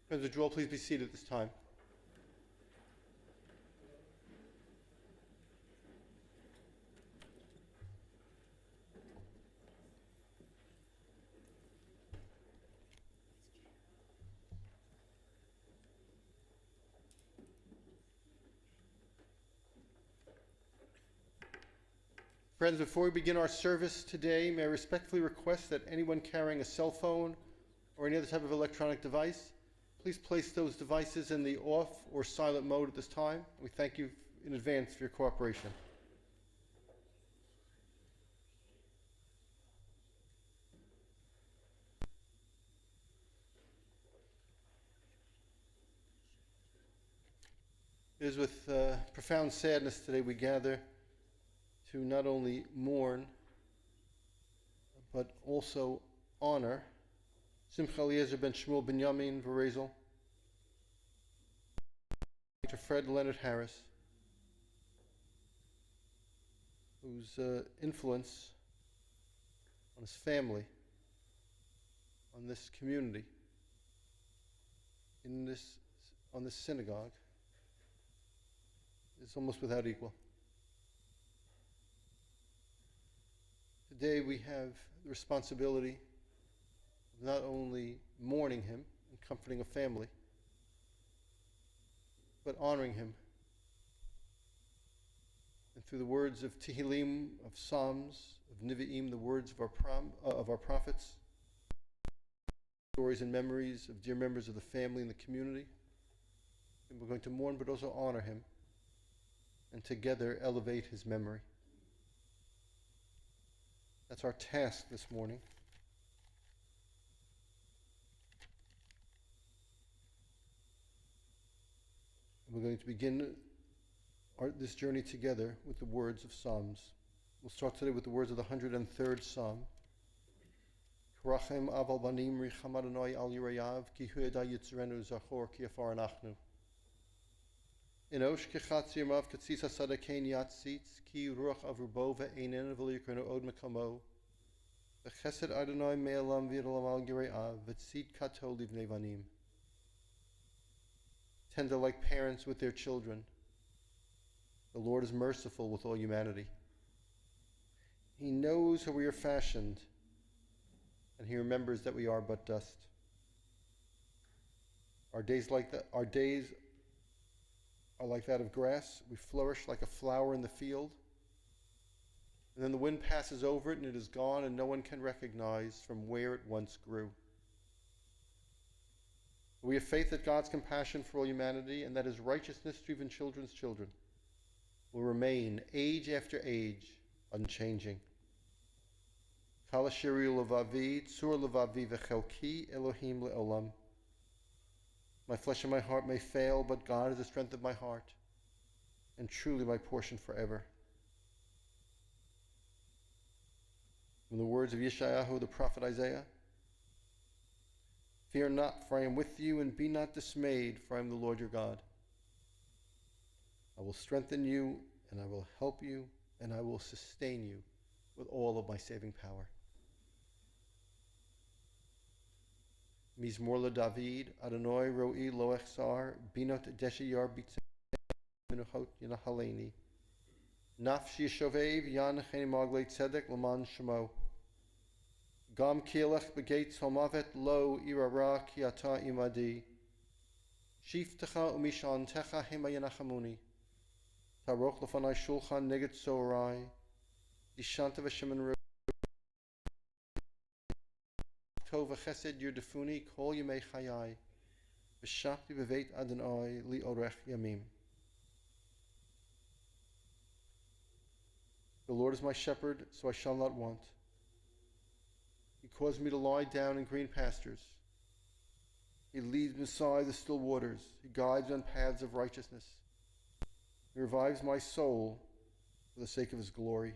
Friends, would you all please be seated at this time? Friends, before we begin our service today, may I respectfully request that anyone carrying a cell phone or any other type of electronic device, please place those devices in the off or silent mode at this time. We thank you in advance for your cooperation. It is with profound sadness today we gather to not only mourn, but also honor Simcha Eliezer ben Shmuel Binyamin Verezel, Dr. Fred Leonard Harris, whose influence on his family, on this community, on this synagogue, is almost without equal. Today we have the responsibility of not only mourning him and comforting a family, but honoring him. And through the words of Tehillim, of Psalms, of Nevi'im, the words of our prophets, stories and memories of dear members of the family and the community, and we're going to mourn but also honor him, and together elevate his memory. That's our task this morning. We're going to begin this journey together with the words of Psalms. We'll start today with the words of the 103rd Psalm. Karachem aval banim richam Adonai al yirayav ki hu yada yitzrenu zachor ki afar anachnu. Enosh kechatz yirmav katzis hasadakein yatzitz ki ruach avrubo ve'einen v'likrenu od mekamo v'chesed Adonai me'elam v'yadalam al yirayav v'tzit kato livnei vanim. Tender like parents with their children, the Lord is merciful with all humanity. He knows how we are fashioned, and he remembers that we are but dust. Our days are like that of grass. We flourish like a flower in the field, and then the wind passes over it and it is gone, and no one can recognize from where it once grew. We have faith that God's compassion for all humanity and that his righteousness to even children's children will remain age after age unchanging. Kal asheri levavi, tzur levavi v'chelki Elohim le'olam. My flesh and my heart may fail, but God is the strength of my heart, and truly my portion forever. From the words of Yeshayahu, the prophet Isaiah, fear not, for I am with you, and be not dismayed, for I am the Lord your God. I will strengthen you, and I will help you, and I will sustain you with all of my saving power. Mizmor David, Adonai ro'i lo echsar, binot deshayar bitzei menuchot yinahaleni. Nafshi shovev yanecheni maglei tzedek l'man shemo. Gam kielech begates homavet lo irara ki ata imadi. Shiftecha umishantecha hema yanachamuni. Taroch lefanai shulchan neget sorai. Dishanta v'shemen Tov v'chesed yurdefuni kol yemei chayai. V'shapti b'veit Adonai li orech yamim. The Lord is my shepherd, so I shall not want. He caused me to lie down in green pastures. He leads me beside the still waters. He guides me on paths of righteousness. He revives my soul for the sake of his glory.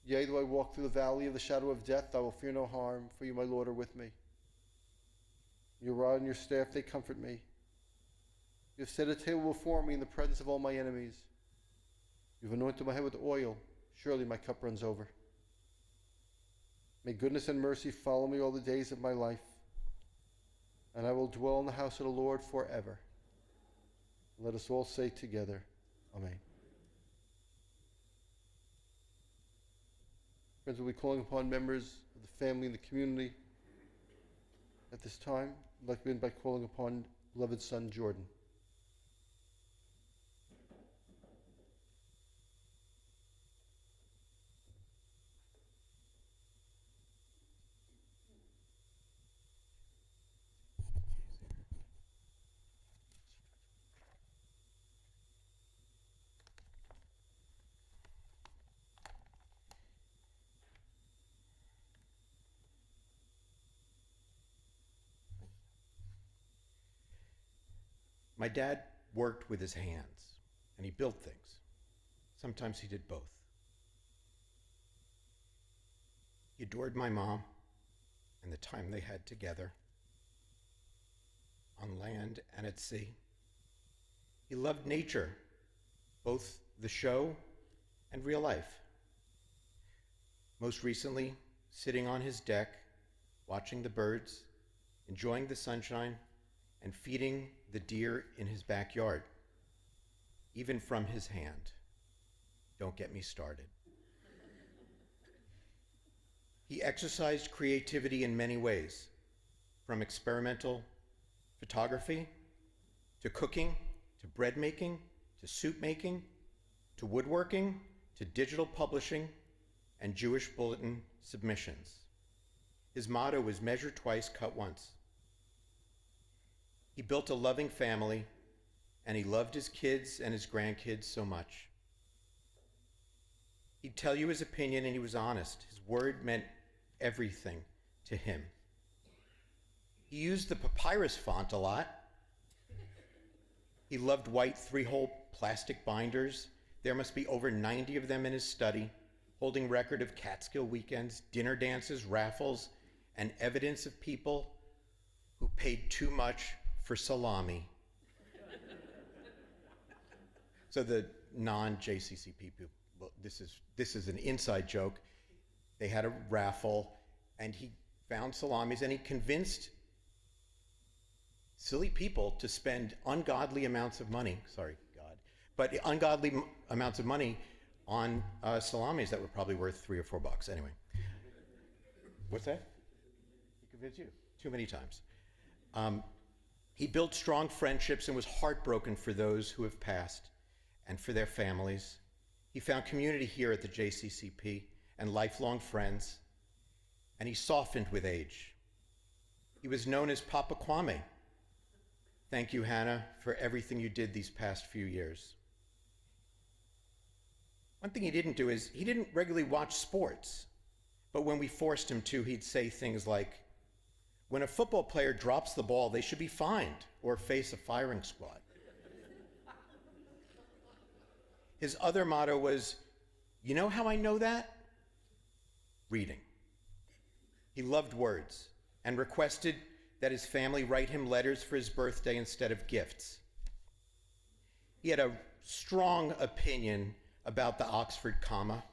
Yea, though I walk through the valley of the shadow of death, I will fear no harm, for you, my Lord, are with me. Your rod and your staff, they comfort me. You have set a table before me in the presence of all my enemies. You have anointed my head with oil. Surely my cup runs over. May goodness and mercy follow me all the days of my life, and I will dwell in the house of the Lord forever. Let us all say together, Amen. Friends, we'll be calling upon members of the family and the community at this time. I'd like to begin by calling upon beloved son Jordan. My dad worked with his hands, and he built things. Sometimes he did both. He adored my mom and the time they had together, on land and at sea. He loved nature, both the show and real life. Most recently, sitting on his deck, watching the birds, enjoying the sunshine, and feeding the deer in his backyard, even from his hand. Don't get me started. He exercised creativity in many ways, from experimental photography, to cooking, to bread making, to soup making, to woodworking, to digital publishing, and Jewish bulletin submissions. His motto was measure twice, cut once. He built a loving family, and he loved his kids and his grandkids so much. He'd tell you his opinion, and he was honest. His word meant everything to him. He used the papyrus font a lot. He loved white 3-hole plastic binders. There must be over 90 of them in his study, holding record of Catskill weekends, dinner dances, raffles, and evidence of people who paid too much for salami. So the non-JCCP people, well, this is an inside joke. They had a raffle, and he found salamis, and he convinced silly people to spend ungodly amounts of money, sorry, God, but ungodly amounts of money on salamis that were probably worth $3 or $4. Anyway. What's that? He convinced you? Too many times. He built strong friendships and was heartbroken for those who have passed and for their families. He found community here at the JCCP and lifelong friends, and he softened with age. He was known as Papa Kwame. Thank you, Hannah, for everything you did these past few years. One thing he didn't do is he didn't regularly watch sports, but when we forced him to, he'd say things like, when a football player drops the ball, they should be fined or face a firing squad. His other motto was, you know how I know that? Reading. He loved words and requested that his family write him letters for his birthday instead of gifts. He had a strong opinion about the Oxford comma.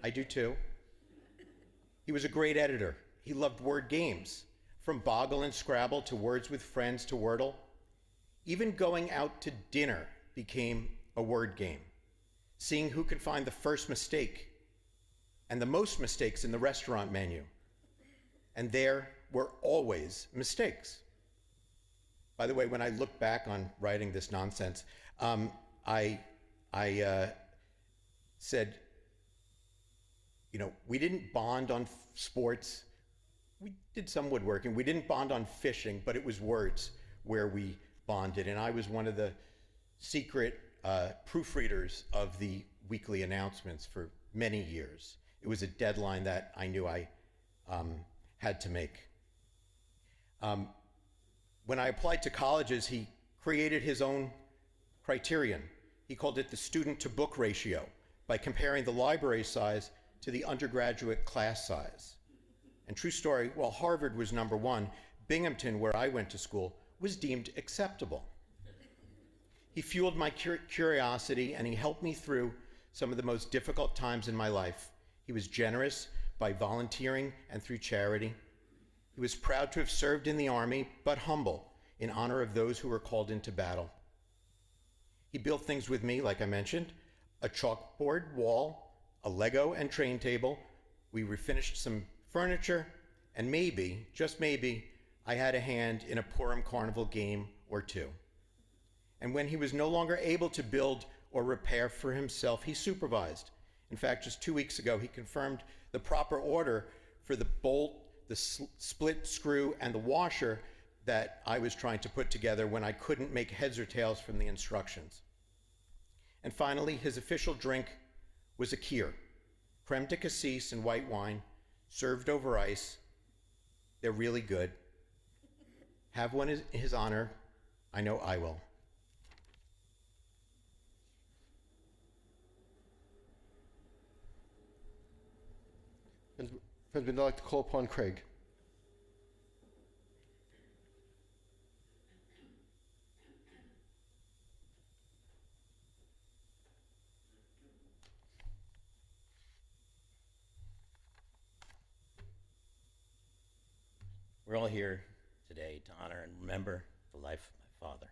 I do too. He was a great editor. He loved word games, from Boggle and Scrabble to Words with Friends to Wordle. Even going out to dinner became a word game, seeing who could find the first mistake and the most mistakes in the restaurant menu. And there were always mistakes. By the way, when I look back on writing this nonsense, I said, you know, we didn't bond on sports. We did some woodworking. We didn't bond on fishing, but it was words where we bonded. And I was one of the secret proofreaders of the weekly announcements for many years. It was a deadline that I knew I had to make. When I applied to colleges, he created his own criterion. He called it the student to book ratio by comparing the library size to the undergraduate class size. And true story, while Harvard was number one, Binghamton, where I went to school, was deemed acceptable. He fueled my curiosity, and he helped me through some of the most difficult times in my life. He was generous by volunteering and through charity. He was proud to have served in the army, but humble in honor of those who were called into battle. He built things with me, like I mentioned, a chalkboard wall, a Lego and train table. We refinished some furniture, and maybe, just maybe, I had a hand in a Purim Carnival game or two. And when he was no longer able to build or repair for himself, he supervised. In fact, just 2 weeks ago, he confirmed the proper order for the bolt, the split screw, and the washer that I was trying to put together when I couldn't make heads or tails from the instructions. And finally, his official drink was a kheer, creme de cassis and white wine, served over ice. They're really good. Have one in his honor. I know I will. Friends, we'd like to call upon Craig. We're all here today to honor and remember the life of my father,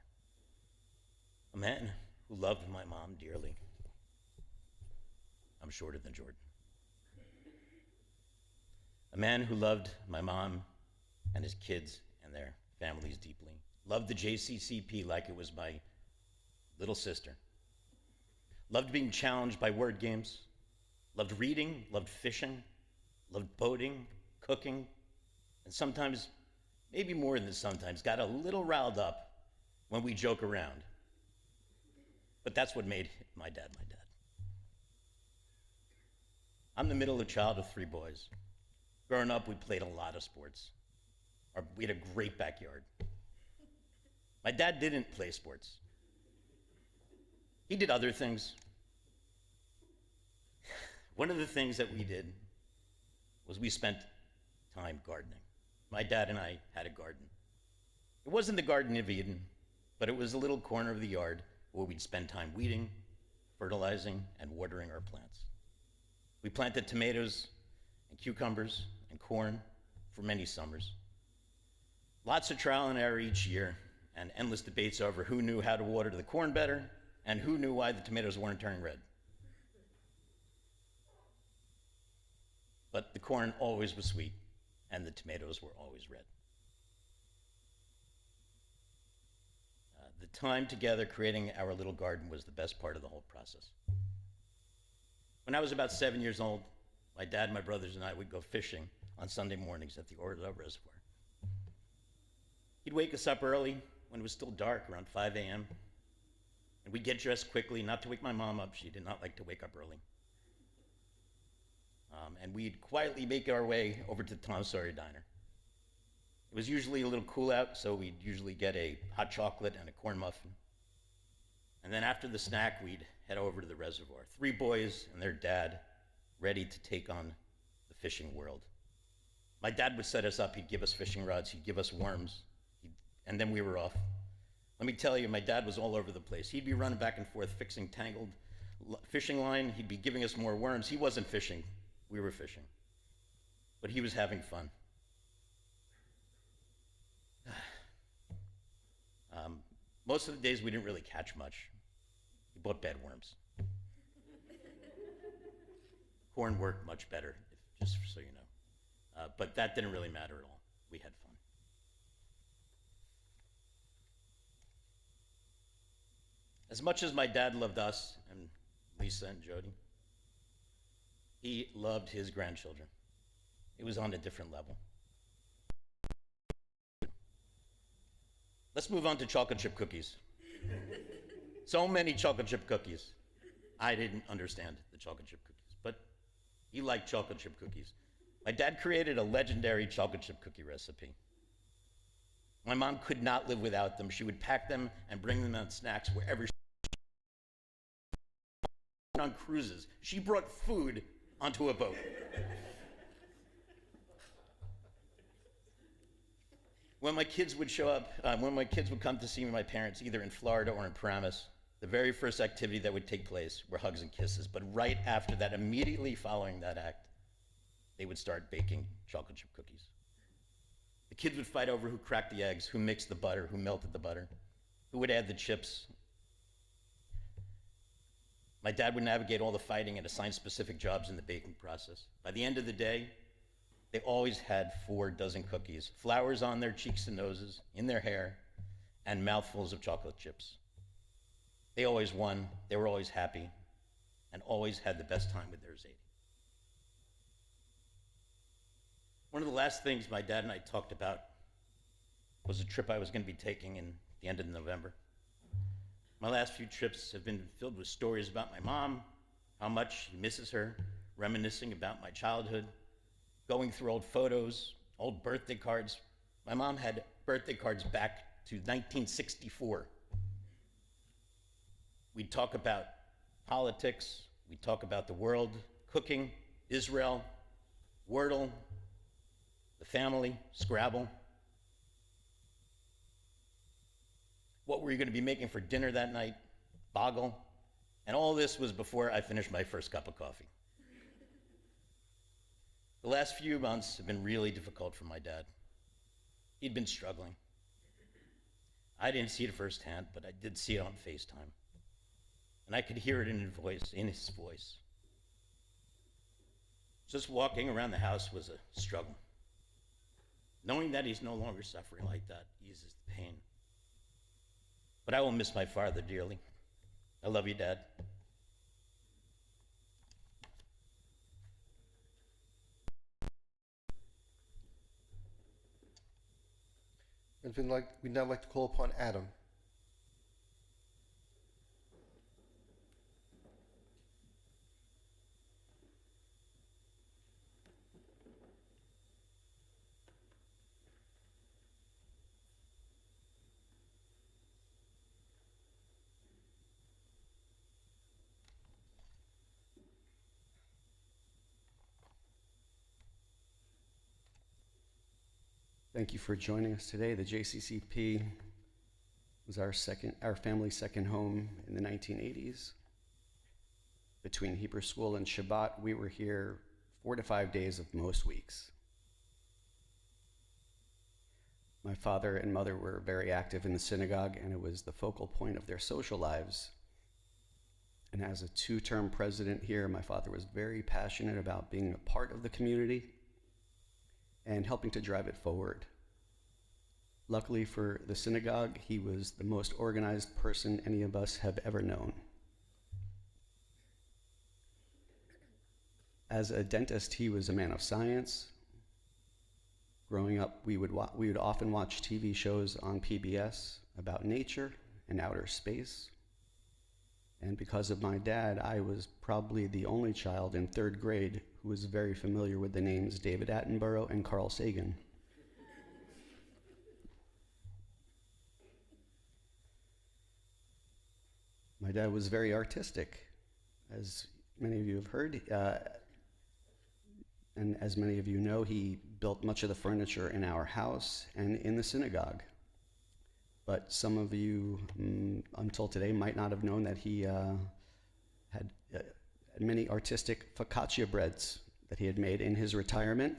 a man who loved my mom dearly. I'm shorter than Jordan. A man who loved my mom and his kids and their families deeply, loved the JCCP like it was my little sister, loved being challenged by word games, loved reading, loved fishing, loved boating, cooking, and sometimes, maybe more than sometimes, got a little riled up when we joke around. But that's what made my dad my dad. I'm the middle child of 3 boys. Growing up, we played a lot of sports. We had a great backyard. My dad didn't play sports. He did other things. One of the things that we did was we spent time gardening. My dad and I had a garden. It wasn't the Garden of Eden, but it was a little corner of the yard where we'd spend time weeding, fertilizing, and watering our plants. We planted tomatoes and cucumbers and corn for many summers. Lots of trial and error each year, and endless debates over who knew how to water the corn better and who knew why the tomatoes weren't turning red. But the corn always was sweet, and the tomatoes were always red. The time together creating our little garden was the best part of the whole process. When I was about 7 years old, my dad, my brothers, and I would go fishing on Sunday mornings at the Oroville Reservoir. He'd wake us up early when it was still dark, around 5 a.m., and we'd get dressed quickly, not to wake my mom up. She did not like to wake up early. And we'd quietly make our way over to the Tom Sawyer Diner. It was usually a little cool out, so we'd usually get a hot chocolate and a corn muffin. And then after the snack, we'd head over to the reservoir. 3 boys and their dad, ready to take on the fishing world. My dad would set us up. He'd give us fishing rods. He'd give us worms. And then we were off. Let me tell you, my dad was all over the place. He'd be running back and forth, fixing tangled fishing line. He'd be giving us more worms. He wasn't fishing. We were fishing. But he was having fun. Most of the days, we didn't really catch much. We bought bed worms. Corn worked much better, just so you know. But that didn't really matter at all. We had fun. As much as my dad loved us, and Lisa and Jody, he loved his grandchildren. It was on a different level. Let's move on to chocolate chip cookies. So many chocolate chip cookies. I didn't understand the chocolate chip cookies, but he liked chocolate chip cookies. My dad created a legendary chocolate chip cookie recipe. My mom could not live without them. She would pack them and bring them on snacks wherever she went on cruises. She brought food onto a boat. When my kids would show up, when my kids would come to see my parents, either in Florida or in Paramus, the very first activity that would take place were hugs and kisses. But right after that, immediately following that act, they would start baking chocolate chip cookies. kids would fight over who cracked the eggs, who mixed the butter, who melted the butter, who would add the chips. My dad would navigate all the fighting and assign specific jobs in the baking process. By the end of the day, they always had 4 dozen cookies, flowers on their cheeks and noses, in their hair, and mouthfuls of chocolate chips. They always won, they were always happy, and always had the best time with their Zadie. One of the last things my dad and I talked about was a trip I was going to be taking in the end of November. My last few trips have been filled with stories about my mom, how much he misses her, reminiscing about my childhood, going through old photos, old birthday cards. My mom had birthday cards back to 1964. We'd talk about politics, we'd talk about the world, cooking, Israel, Wordle, the family, Scrabble. What were you going to be making for dinner that night? Boggle. And all this was before I finished my first cup of coffee. The last few months have been really difficult for my dad. He'd been struggling. I didn't see it firsthand, but I did see it on FaceTime. And I could hear it in his voice. Just walking around the house was a struggle. Knowing that he's no longer suffering like that eases the pain. But I will miss my father dearly. I love you, Dad. We'd now like to call upon Adam. Thank you for joining us today. The JCCP was our family's second home in the 1980s. Between Hebrew school and Shabbat, we were here 4 to 5 days of most weeks. My father and mother were very active in the synagogue, and it was the focal point of their social lives. And as a 2-term president here, my father was very passionate about being a part of the community and helping to drive it forward. Luckily for the synagogue, he was the most organized person any of us have ever known. As a dentist, he was a man of science. Growing up, we would often watch TV shows on PBS about nature and outer space. And because of my dad, I was probably the only child in 3rd grade who was very familiar with the names David Attenborough and Carl Sagan. My dad was very artistic, as many of you have heard. And as many of you know, he built much of the furniture in our house and in the synagogue. But some of you, until today, might not have known that he had many artistic focaccia breads that he had made in his retirement,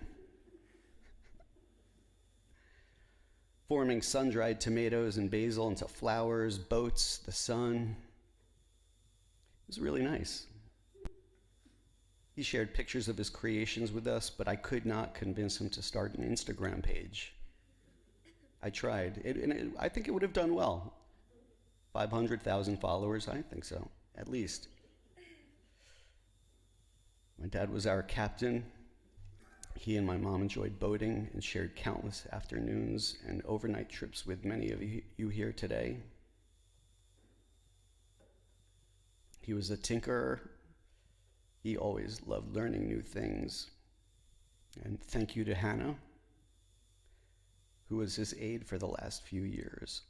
forming sun-dried tomatoes and basil into flowers, boats, the sun. It was really nice. He shared pictures of his creations with us, but I could not convince him to start an Instagram page. I tried, and I think it would have done well. 500,000 followers, I think so, at least. My dad was our captain. He and my mom enjoyed boating and shared countless afternoons and overnight trips with many of you here today. He was a tinkerer. He always loved learning new things. And thank you to Hannah, who was his aide for the last few years.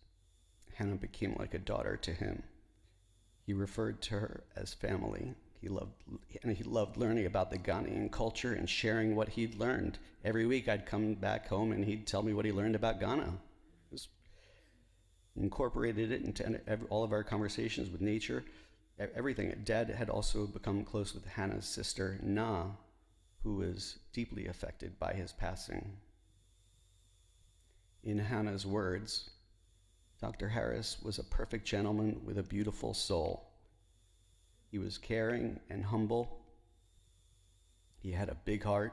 Hannah became like a daughter to him. He referred to her as family. He loved learning about the Ghanaian culture and sharing what he'd learned. Every week I'd come back home and he'd tell me what he learned about Ghana. Incorporated it into all of our conversations with nature, everything. Dad had also become close with Hannah's sister, Na, who was deeply affected by his passing. In Hannah's words, Dr. Harris was a perfect gentleman with a beautiful soul. He was caring and humble. He had a big heart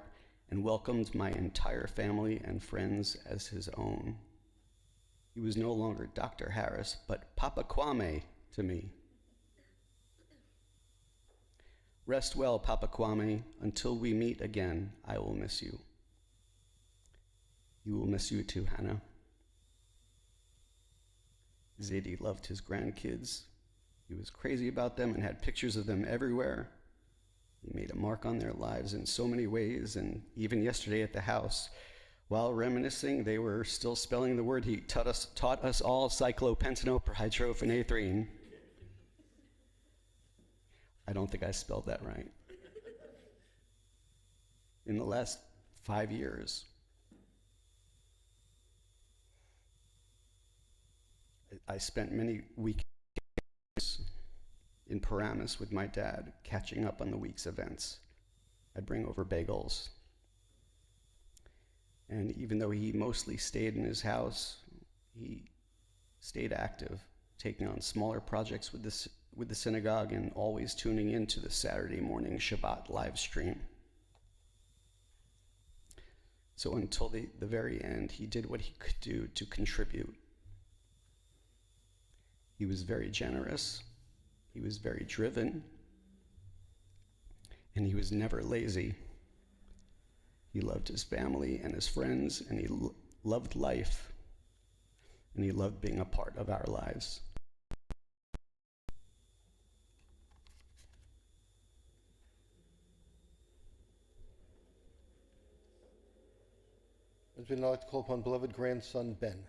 and welcomed my entire family and friends as his own. He was no longer Dr. Harris, but Papa Kwame to me. Rest well, Papa Kwame. Until we meet again, I will miss you. He will miss you too, Hannah. Zadie loved his grandkids. He was crazy about them and had pictures of them everywhere. He made a mark on their lives in so many ways, and even yesterday at the house, while reminiscing, they were still spelling the word he taught us all, cyclopentanoprohydrophenathrine. I don't think I spelled that right. In the last 5 years, I spent many weekends in Paramus with my dad, catching up on the week's events. I'd bring over bagels. And even though he mostly stayed in his house, he stayed active, taking on smaller projects with the synagogue and always tuning in to the Saturday morning Shabbat live stream. So until the very end, he did what he could do to contribute. He was very generous, he was very driven, and he was never lazy. He loved his family and his friends, and he loved life, and he loved being a part of our lives. As we'd like to call upon beloved grandson Ben.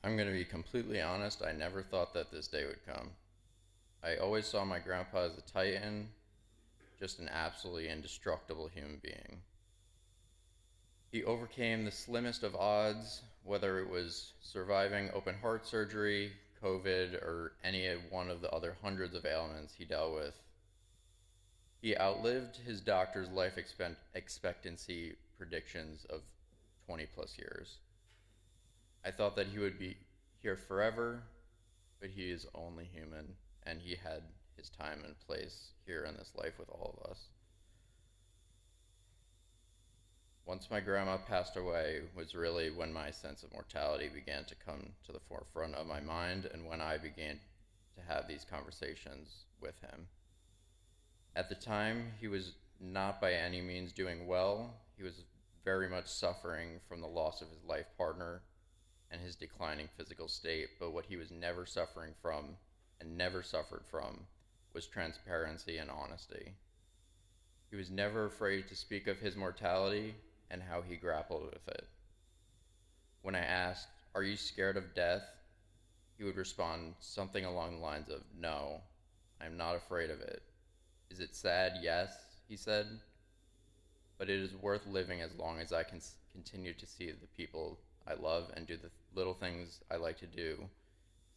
I'm going to be completely honest, I never thought that this day would come. I always saw my grandpa as a titan, just an absolutely indestructible human being. He overcame the slimmest of odds, whether it was surviving open heart surgery, COVID, or any one of the other hundreds of ailments he dealt with. He outlived his doctor's life expectancy predictions of 20 plus years. I thought that he would be here forever, but he is only human, and he had his time and place here in this life with all of us. Once my grandma passed away was really when my sense of mortality began to come to the forefront of my mind, and when I began to have these conversations with him. At the time, he was not by any means doing well. He was very much suffering from the loss of his life partner and his declining physical state, but what he was never suffering from and never suffered from was transparency and honesty. He was never afraid to speak of his mortality and how he grappled with it. When I asked, "Are you scared of death?" he would respond something along the lines of, "No, I'm not afraid of it." "Is it sad?" "Yes," he said, "but it is worth living as long as I can continue to see the people I love and do the little things I like to do,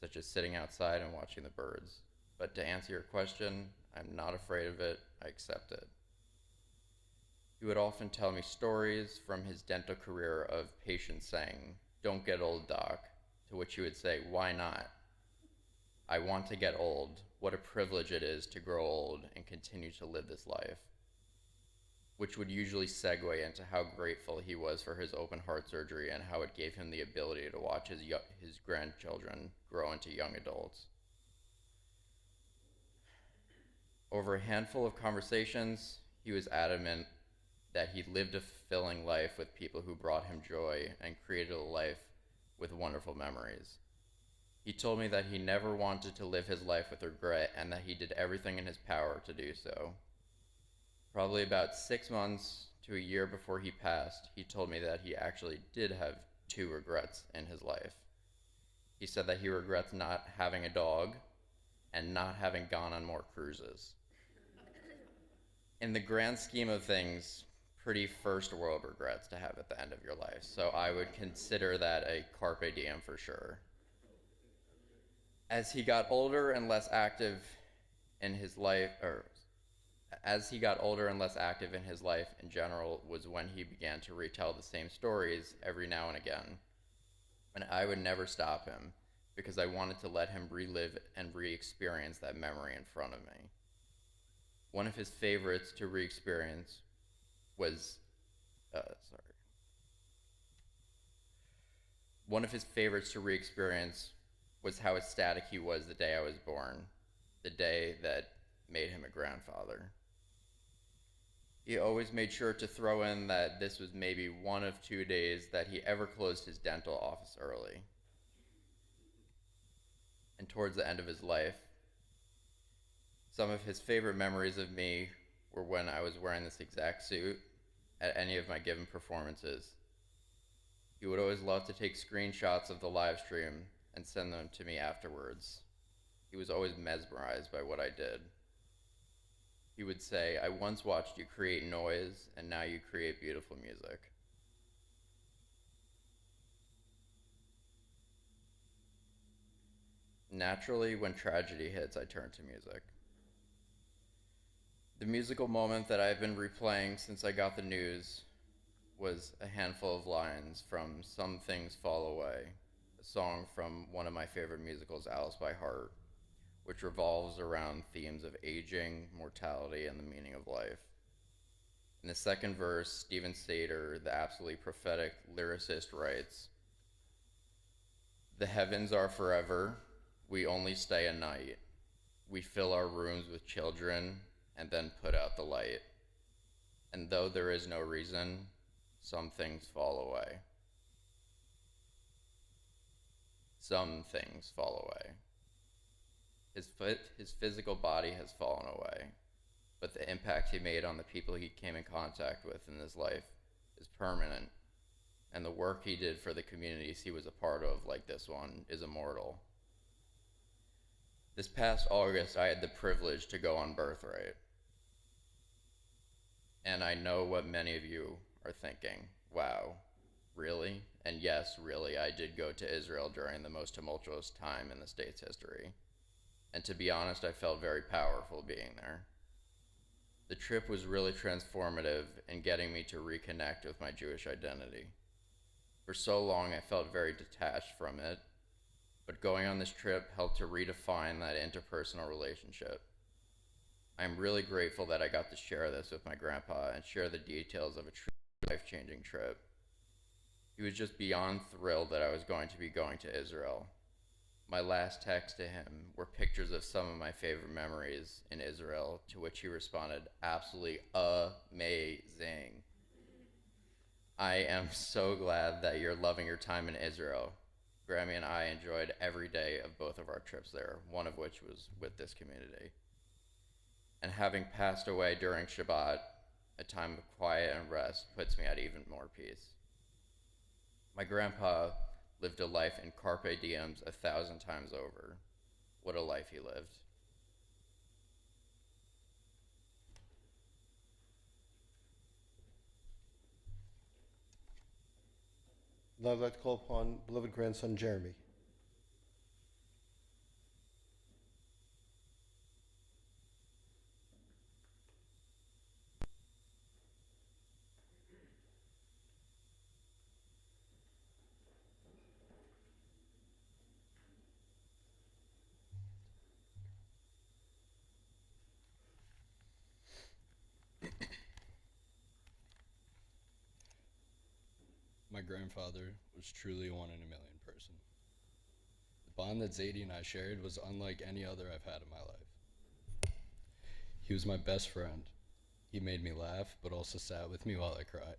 such as sitting outside and watching the birds. But to answer your question, I'm not afraid of it, I accept it." He would often tell me stories from his dental career of patients saying, "Don't get old, doc," to which he would say, "Why not?" "I want to get old. What a privilege it is to grow old and continue to live this life." Which would usually segue into how grateful he was for his open heart surgery and how it gave him the ability to watch his grandchildren grow into young adults. Over a handful of conversations, he was adamant that he lived a fulfilling life with people who brought him joy and created a life with wonderful memories. He told me that he never wanted to live his life with regret and that he did everything in his power to do so. Probably about 6 months to a year before he passed, he told me that he actually did have two regrets in his life. He said that he regrets not having a dog and not having gone on more cruises. In the grand scheme of things, pretty first world regrets to have at the end of your life. So I would consider that a carpe diem for sure. As he got older and less active in his life, in general, was when he began to retell the same stories every now and again. And I would never stop him because I wanted to let him relive and re-experience that memory in front of me. One of his favorites to re-experience was, how ecstatic he was the day I was born, the day that made him a grandfather. He always made sure to throw in that this was maybe one of 2 days that he ever closed his dental office early. And towards the end of his life, some of his favorite memories of me were when I was wearing this exact suit at any of my given performances. He would always love to take screenshots of the live stream and send them to me afterwards. He was always mesmerized by what I did. He would say, "I once watched you create noise, and now you create beautiful music." Naturally, when tragedy hits, I turn to music. The musical moment that I've been replaying since I got the news was a handful of lines from Some Things Fall Away, a song from one of my favorite musicals, Alice by Heart, which revolves around themes of aging, mortality, and the meaning of life. In the second verse, Stephen Sater, the absolutely prophetic lyricist, writes, "The heavens are forever, we only stay a night. We fill our rooms with children and then put out the light. And though there is no reason, some things fall away." Some things fall away. His physical body has fallen away, but the impact he made on the people he came in contact with in his life is permanent, and the work he did for the communities he was a part of, like this one, is immortal. This past August, I had the privilege to go on Birthright. And I know what many of you are thinking. Wow, really? And yes, really, I did go to Israel during the most tumultuous time in the state's history. And to be honest, I felt very powerful being there. The trip was really transformative in getting me to reconnect with my Jewish identity. For so long, I felt very detached from it, but going on this trip helped to redefine that interpersonal relationship. I'm really grateful that I got to share this with my grandpa and share the details of a truly life-changing trip. He was just beyond thrilled that I was going to be going to Israel. My last text to him were pictures of some of my favorite memories in Israel, to which he responded, "Absolutely amazing. I am so glad that you're loving your time in Israel." Grammy and I enjoyed every day of both of our trips there, one of which was with this community. And having passed away during Shabbat, a time of quiet and rest puts me at even more peace. My grandpa lived a life in carpe diems 1,000 times over. What a life he lived. Now I'd like to call upon beloved grandson Jeremy. My grandfather was truly a one in a million person. The bond that Zadie and I shared was unlike any other I've had in my life. He was my best friend. He made me laugh, but also sat with me while I cried.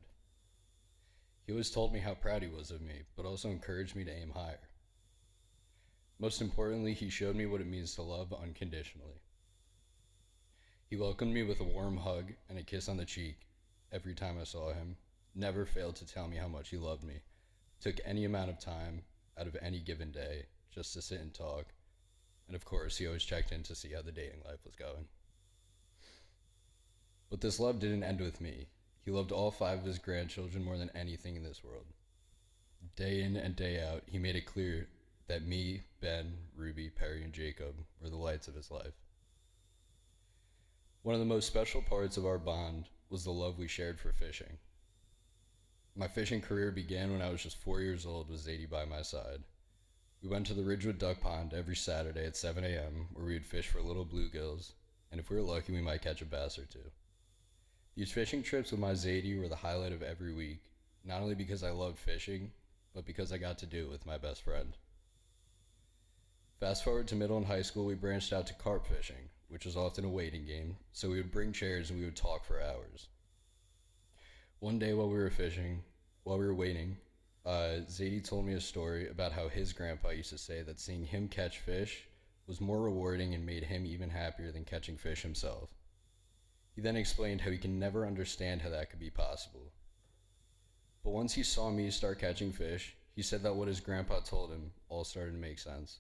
He always told me how proud he was of me, but also encouraged me to aim higher. Most importantly, he showed me what it means to love unconditionally. He welcomed me with a warm hug and a kiss on the cheek every time I saw him, never failed to tell me how much he loved me, took any amount of time out of any given day just to sit and talk. And of course, he always checked in to see how the dating life was going. But this love didn't end with me. He loved all 5 of his grandchildren more than anything in this world. Day in and day out, he made it clear that me, Ben, Ruby, Perry, and Jacob were the lights of his life. One of the most special parts of our bond was the love we shared for fishing. My fishing career began when I was just 4 years old with Zadie by my side. We went to the Ridgewood Duck Pond every Saturday at 7 a.m. where we would fish for little bluegills, and if we were lucky, we might catch a bass or 2. These fishing trips with my Zadie were the highlight of every week, not only because I loved fishing, but because I got to do it with my best friend. Fast forward to middle and high school, we branched out to carp fishing, which was often a waiting game, so we would bring chairs and we would talk for hours. One day while we were waiting, Zadie told me a story about how his grandpa used to say that seeing him catch fish was more rewarding and made him even happier than catching fish himself. He then explained how he can never understand how that could be possible. But once he saw me start catching fish, he said that what his grandpa told him all started to make sense.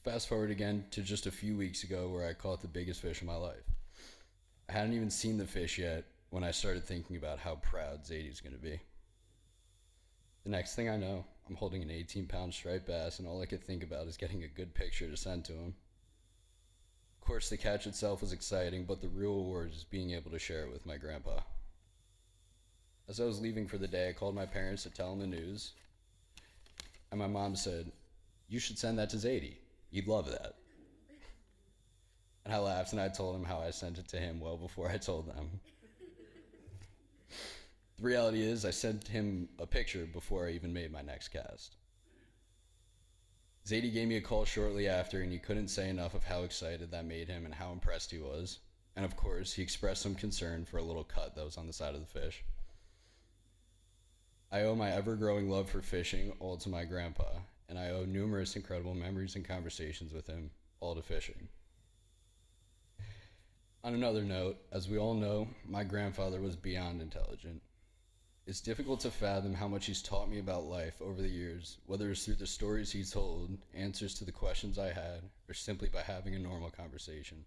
Fast forward again to just a few weeks ago where I caught the biggest fish of my life. I hadn't even seen the fish yet when I started thinking about how proud Zadie's going to be. The next thing I know, I'm holding an 18-pound striped bass, and all I could think about is getting a good picture to send to him. Of course, the catch itself was exciting, but the real reward is being able to share it with my grandpa. As I was leaving for the day, I called my parents to tell them the news, and my mom said, "You should send that to Zadie. He'd love that." And I laughed, and I told him how I sent it to him well before I told them. The reality is, I sent him a picture before I even made my next cast. Zadie gave me a call shortly after, and he couldn't say enough of how excited that made him and how impressed he was. And of course, he expressed some concern for a little cut that was on the side of the fish. I owe my ever-growing love for fishing all to my grandpa, and I owe numerous incredible memories and conversations with him all to fishing. On another note, as we all know, my grandfather was beyond intelligent. It's difficult to fathom how much he's taught me about life over the years, whether it's through the stories he told, answers to the questions I had, or simply by having a normal conversation.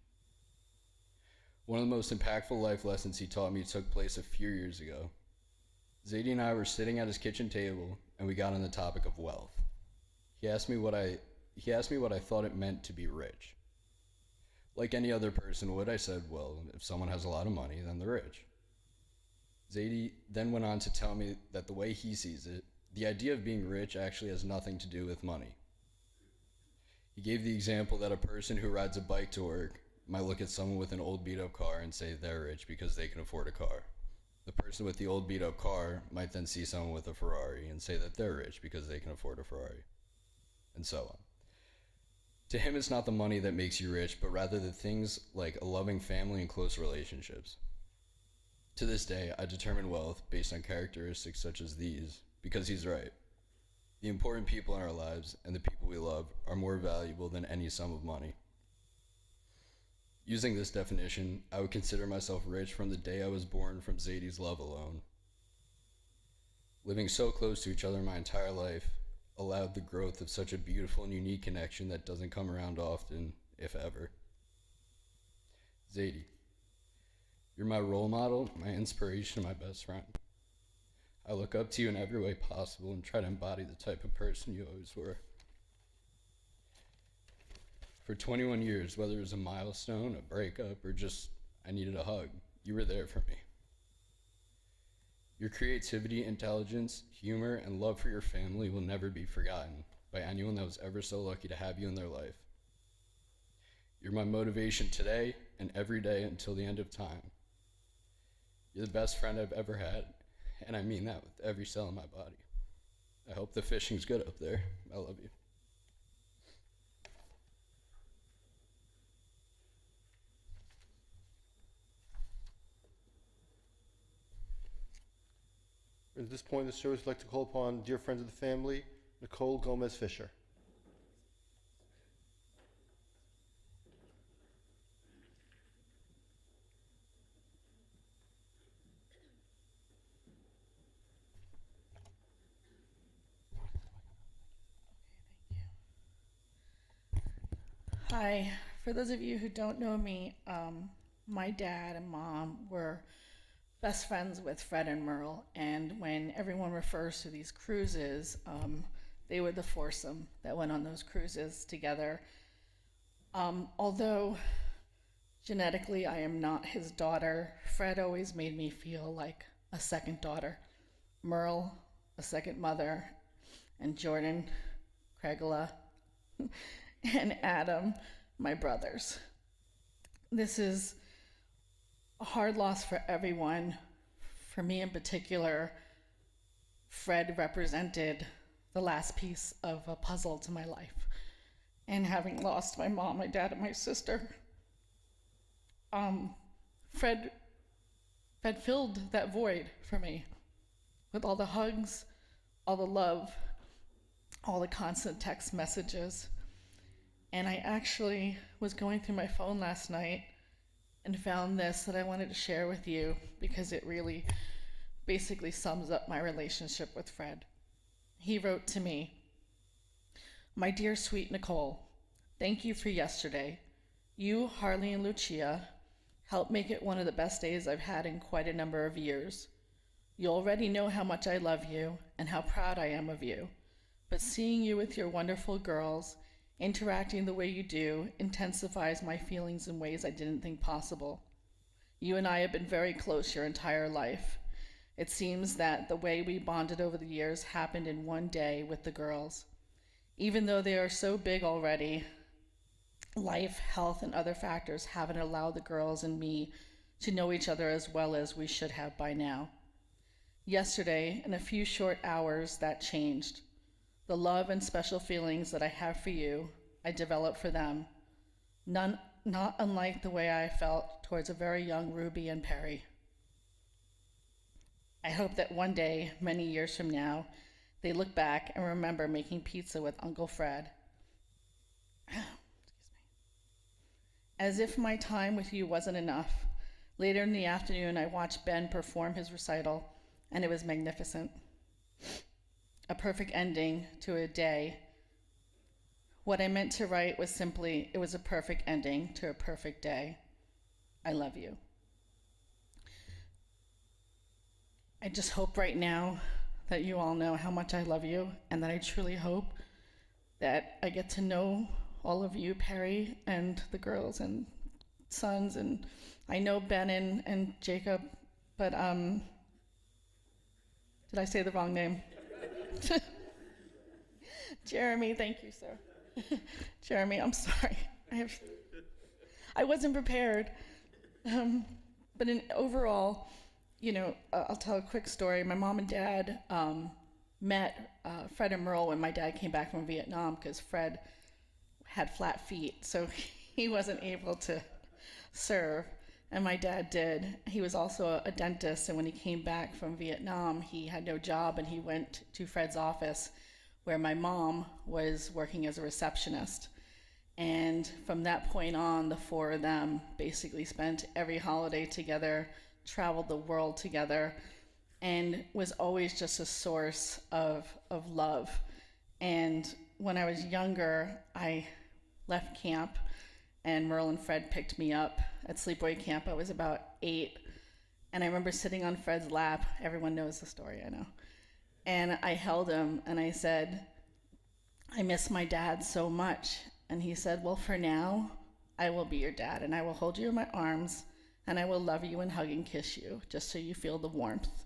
One of the most impactful life lessons he taught me took place a few years ago. Zadie and I were sitting at his kitchen table, and we got on the topic of wealth. He asked me what I thought it meant to be rich. Like any other person would, I said, well, if someone has a lot of money, then they're rich. Zadie then went on to tell me that the way he sees it, the idea of being rich actually has nothing to do with money. He gave the example that a person who rides a bike to work might look at someone with an old beat-up car and say they're rich because they can afford a car. The person with the old beat-up car might then see someone with a Ferrari and say that they're rich because they can afford a Ferrari, and so on. To him, it's not the money that makes you rich, but rather the things like a loving family and close relationships. To this day, I determine wealth based on characteristics such as these, because he's right. The important people in our lives and the people we love are more valuable than any sum of money. Using this definition, I would consider myself rich from the day I was born from Zadie's love alone. Living so close to each other my entire life allowed the growth of such a beautiful and unique connection that doesn't come around often, if ever. Zadie, you're my role model, my inspiration, my best friend. I look up to you in every way possible and try to embody the type of person you always were. For 21 years, whether it was a milestone, a breakup, or just I needed a hug, you were there for me. Your creativity, intelligence, humor, and love for your family will never be forgotten by anyone that was ever so lucky to have you in their life. You're my motivation today and every day until the end of time. You're the best friend I've ever had, and I mean that with every cell in my body. I hope the fishing's good up there. I love you. At this point in the service, I'd like to call upon dear friends of the family, Nicole Gomez Fisher. Hi. For those of you who don't know me, my dad and mom were best friends with Fred and Merle, and when everyone refers to these cruises, they were the foursome that went on those cruises together. Although genetically I am not his daughter, Fred always made me feel like a second daughter. Merle, a second mother, and Jordan, Craigula, and Adam, my brothers. This is a hard loss for everyone. For me in particular, Fred represented the last piece of a puzzle to my life. And having lost my mom, my dad, and my sister, Fred filled that void for me with all the hugs, all the love, all the constant text messages. And I actually was going through my phone last night and found this that I wanted to share with you because it really basically sums up my relationship with Fred. He wrote to me, "My dear sweet Nicole, thank you for yesterday. You, Harley, and Lucia helped make it one of the best days I've had in quite a number of years. You already know how much I love you and how proud I am of you, but seeing you with your wonderful girls, interacting the way you do, intensifies my feelings in ways I didn't think possible. You and I have been very close your entire life. It seems that the way we bonded over the years happened in one day with the girls. Even though they are so big already, life, health, and other factors haven't allowed the girls and me to know each other as well as we should have by now. Yesterday, in a few short hours, that changed. The love and special feelings that I have for you, I developed for them, not unlike the way I felt towards a very young Ruby and Perry. I hope that one day, many years from now, they look back and remember making pizza with Uncle Fred. As if my time with you wasn't enough, later in the afternoon I watched Ben perform his recital, and it was magnificent. A perfect ending to a day. What I meant to write was simply, it was a perfect ending to a perfect day. I love you. I just hope right now that you all know how much I love you, and that I truly hope that I get to know all of you, Perry, and the girls and sons, and I know Ben and Jacob, but did I say the wrong name? Jeremy, thank you, sir. Jeremy, I'm sorry. I wasn't prepared. But overall, I'll tell a quick story. My mom and dad met Fred and Merle when my dad came back from Vietnam because Fred had flat feet, so he wasn't able to serve, and my dad did. He was also a dentist, and when he came back from Vietnam, he had no job, and he went to Fred's office where my mom was working as a receptionist. And from that point on, the four of them basically spent every holiday together, traveled the world together, and was always just a source of love. And when I was younger, I left camp, and Merle and Fred picked me up at sleepaway camp. I was about 8, and I remember sitting on Fred's lap. Everyone knows the story, I know. And I held him, and I said, "I miss my dad so much." And he said, "Well, for now, I will be your dad, and I will hold you in my arms, and I will love you and hug and kiss you, just so you feel the warmth."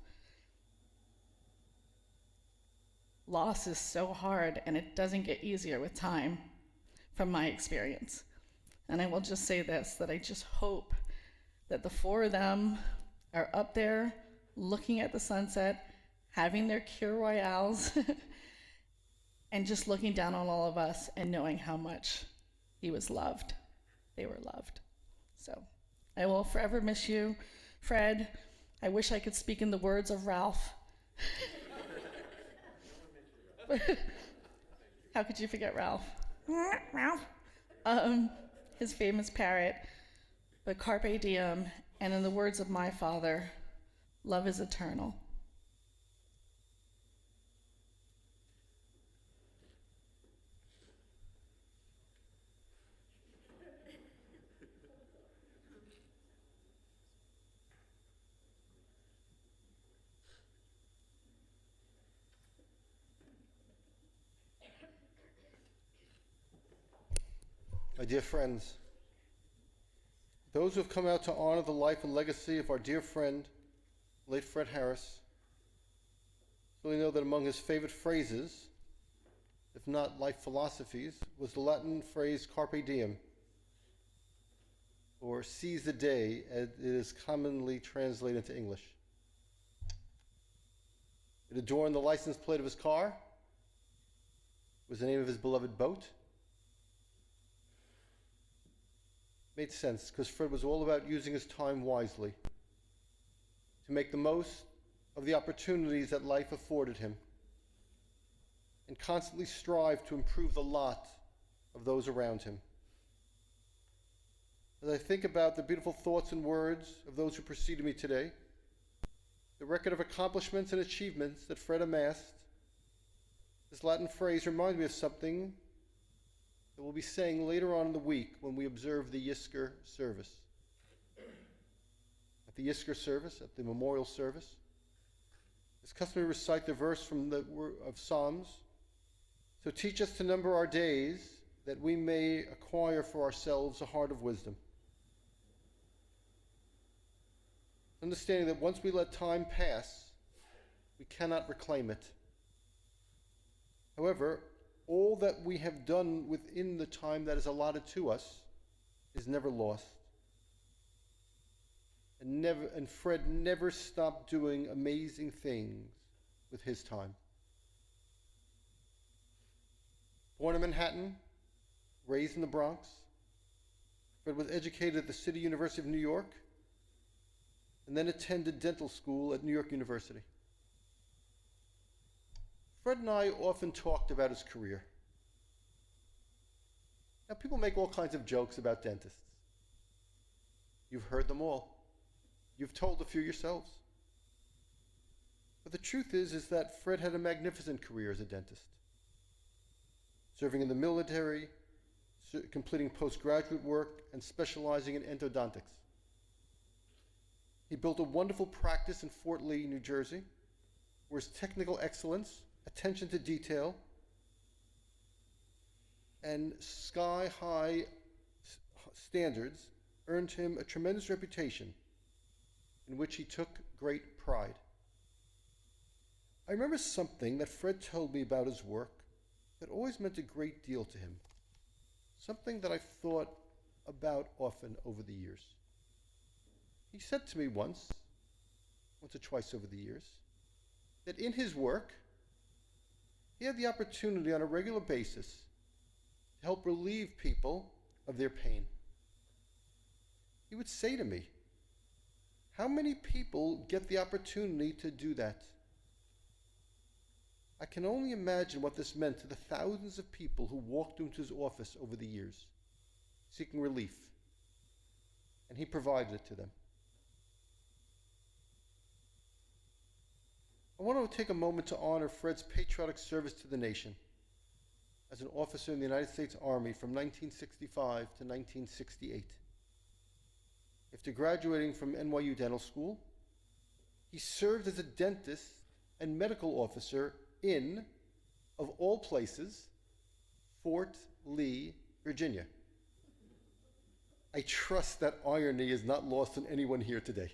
Loss is so hard, and it doesn't get easier with time, from my experience. And I will just say this, that I just hope that the four of them are up there looking at the sunset, having their Kir Royales, and just looking down on all of us and knowing how much he was loved. They were loved. So I will forever miss you, Fred. I wish I could speak in the words of Ralph. How could you forget Ralph? Ralph. His famous parrot. But carpe diem, and in the words of my father, love is eternal. My dear friends, those who have come out to honor the life and legacy of our dear friend, late Fred Harris, really know that among his favorite phrases, if not life philosophies, was the Latin phrase carpe diem, or seize the day, as it is commonly translated into English. It adorned the license plate of his car. It was the name of his beloved boat. Made sense, because Fred was all about using his time wisely, to make the most of the opportunities that life afforded him, and constantly strive to improve the lot of those around him. As I think about the beautiful thoughts and words of those who preceded me today, the record of accomplishments and achievements that Fred amassed, this Latin phrase reminds me of something that we'll be saying later on in the week when we observe the Yizkor service. At the Yizkor service, at the memorial service, it's customary to recite the verse from the of Psalms. So teach us to number our days, that we may acquire for ourselves a heart of wisdom. Understanding that once we let time pass, we cannot reclaim it. However, all that we have done within the time that is allotted to us is never lost. And Fred never stopped doing amazing things with his time. Born in Manhattan, raised in the Bronx, Fred was educated at the City University of New York, and then attended dental school at New York University. Fred and I often talked about his career. Now, people make all kinds of jokes about dentists. You've heard them all. You've told a few yourselves. But the truth is that Fred had a magnificent career as a dentist, serving in the military, completing postgraduate work, and specializing in endodontics. He built a wonderful practice in Fort Lee, New Jersey, where his technical excellence, attention to detail, and sky-high standards earned him a tremendous reputation in which he took great pride. I remember something that Fred told me about his work that always meant a great deal to him, something that I've thought about often over the years. He said to me once or twice over the years, that in his work, he had the opportunity on a regular basis to help relieve people of their pain. He would say to me, how many people get the opportunity to do that? I can only imagine what this meant to the thousands of people who walked into his office over the years, seeking relief, and he provided it to them. I want to take a moment to honor Fred's patriotic service to the nation as an officer in the United States Army from 1965 to 1968. After graduating from NYU Dental School, he served as a dentist and medical officer in, of all places, Fort Lee, Virginia. I trust that irony is not lost on anyone here today.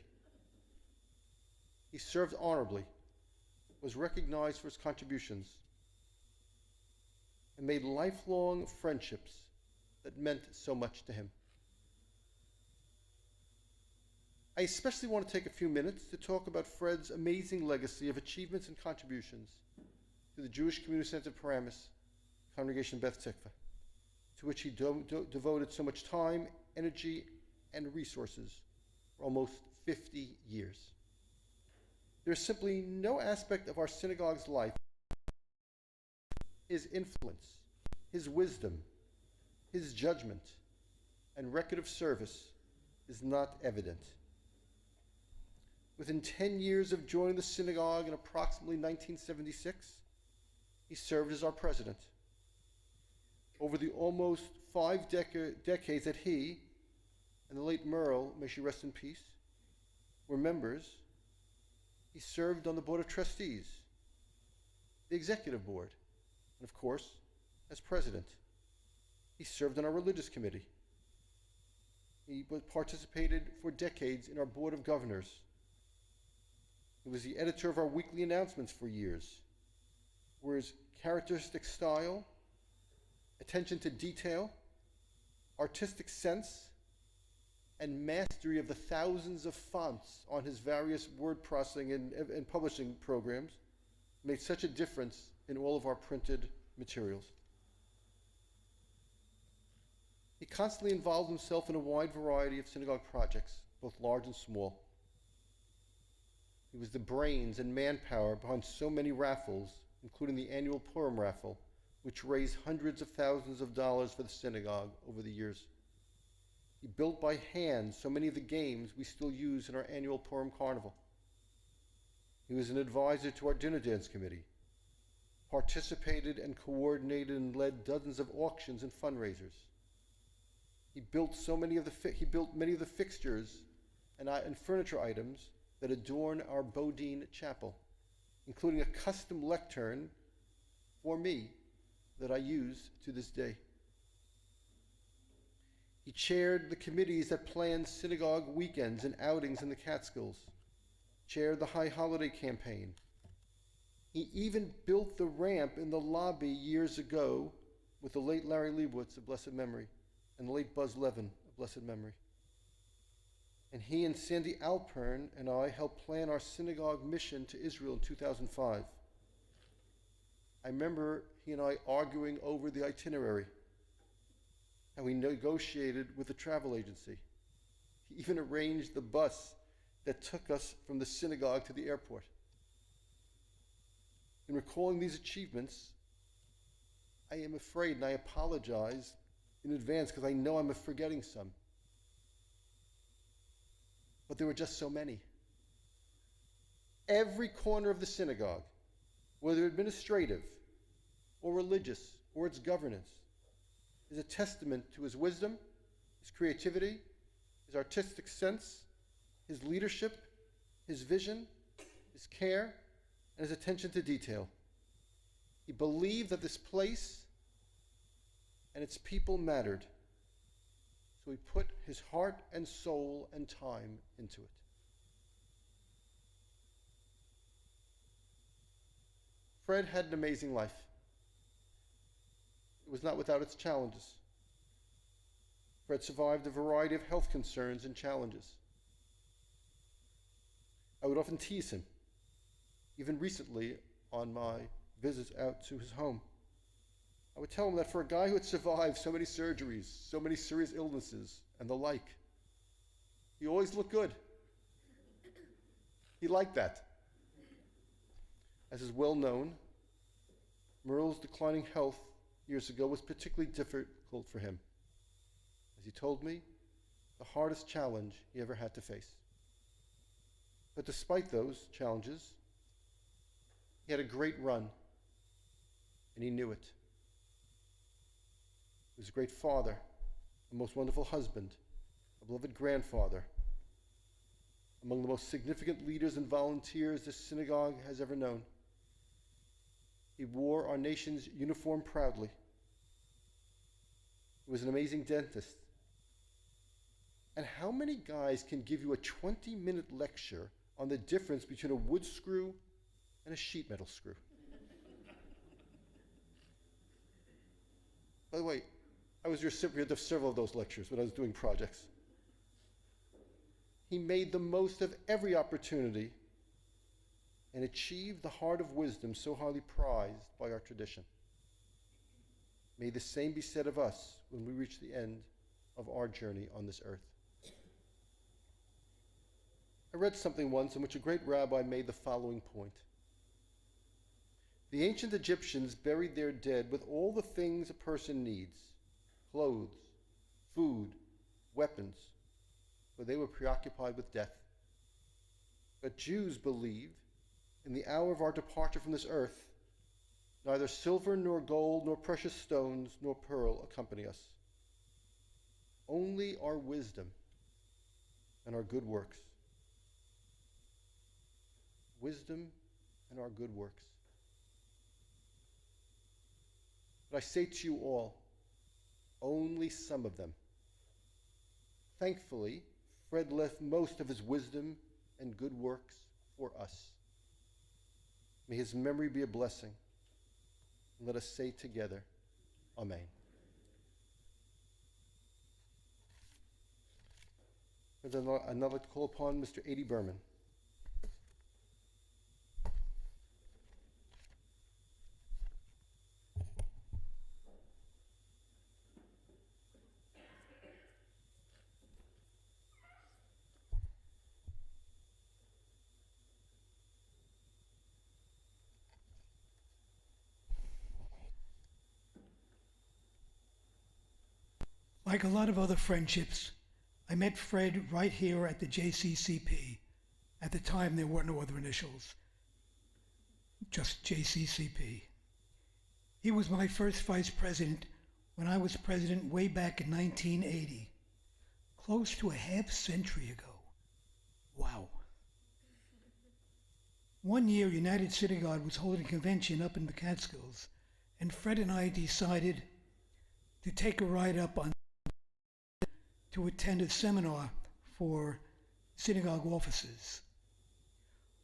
He served honorably, was recognized for his contributions, and made lifelong friendships that meant so much to him. I especially want to take a few minutes to talk about Fred's amazing legacy of achievements and contributions to the Jewish Community Center Paramus, Congregation Beth Tikva, to which he devoted so much time, energy, and resources for almost 50 years. There's simply no aspect of our synagogue's life, his influence, his wisdom, his judgment, and record of service is not evident. Within 10 years of joining the synagogue in approximately 1976, he served as our president. Over the almost 5 decades that he and the late Merle, may she rest in peace, were members, he served on the Board of Trustees, the Executive Board, and of course, as president. He served on our religious committee. He participated for decades in our board of governors. He was the editor of our weekly announcements for years, where his characteristic style, attention to detail, artistic sense, and mastery of the thousands of fonts on his various word processing and publishing programs made such a difference in all of our printed materials. He constantly involved himself in a wide variety of synagogue projects, both large and small. He was the brains and manpower behind so many raffles, including the annual Purim raffle, which raised hundreds of thousands of dollars for the synagogue over the years. He built by hand so many of the games we still use in our annual Purim Carnival. He was an advisor to our dinner dance committee, participated and coordinated and led dozens of auctions and fundraisers. He built many of the fixtures and furniture items that adorn our Bodine chapel, including a custom lectern for me that I use to this day. He chaired the committees that planned synagogue weekends and outings in the Catskills, chaired the High Holiday campaign. He even built the ramp in the lobby years ago with the late Larry Leibowitz of blessed memory and the late Buzz Levin of blessed memory. And he and Sandy Alpern and I helped plan our synagogue mission to Israel in 2005. I remember he and I arguing over the itinerary, and we negotiated with the travel agency. He even arranged the bus that took us from the synagogue to the airport. In recalling these achievements, I am afraid, and I apologize in advance because I know I'm forgetting some. But there were just so many. Every corner of the synagogue, whether administrative or religious or its governance, is a testament to his wisdom, his creativity, his artistic sense, his leadership, his vision, his care, and his attention to detail. He believed that this place and its people mattered, so he put his heart and soul and time into it. Fred had an amazing life. It was not without its challenges. Fred survived a variety of health concerns and challenges. I would often tease him, even recently on my visits out to his home. I would tell him that for a guy who had survived so many surgeries, so many serious illnesses, and the like, he always looked good. He liked that. As is well known, Merle's declining health years ago was particularly difficult for him. As he told me, the hardest challenge he ever had to face. But despite those challenges, he had a great run, and he knew it. He was a great father, a most wonderful husband, a beloved grandfather, among the most significant leaders and volunteers this synagogue has ever known. He wore our nation's uniform proudly. He was an amazing dentist. And how many guys can give you a 20-minute lecture on the difference between a wood screw and a sheet metal screw? By the way, I was the recipient of several of those lectures when I was doing projects. He made the most of every opportunity and achieved the heart of wisdom so highly prized by our tradition. May the same be said of us when we reach the end of our journey on this earth. I read something once in which a great rabbi made the following point. The ancient Egyptians buried their dead with all the things a person needs: clothes, food, weapons, for they were preoccupied with death. But Jews believe in the hour of our departure from this earth, neither silver nor gold nor precious stones nor pearl accompany us. Only our wisdom and our good works. Wisdom and our good works. But I say to you all, only some of them. Thankfully, Fred left most of his wisdom and good works for us. May his memory be a blessing. And let us say together, Amen. And then I'd like to call upon Mr. Ady Berman. Like a lot of other friendships, I met Fred right here at the JCCP. At the time, there were no other initials, just JCCP. He was my first vice president when I was president way back in 1980, close to a half century ago. Wow. One year, United Synagogue was holding a convention up in the Catskills, and Fred and I decided to take a ride up on to attend a seminar for synagogue officers.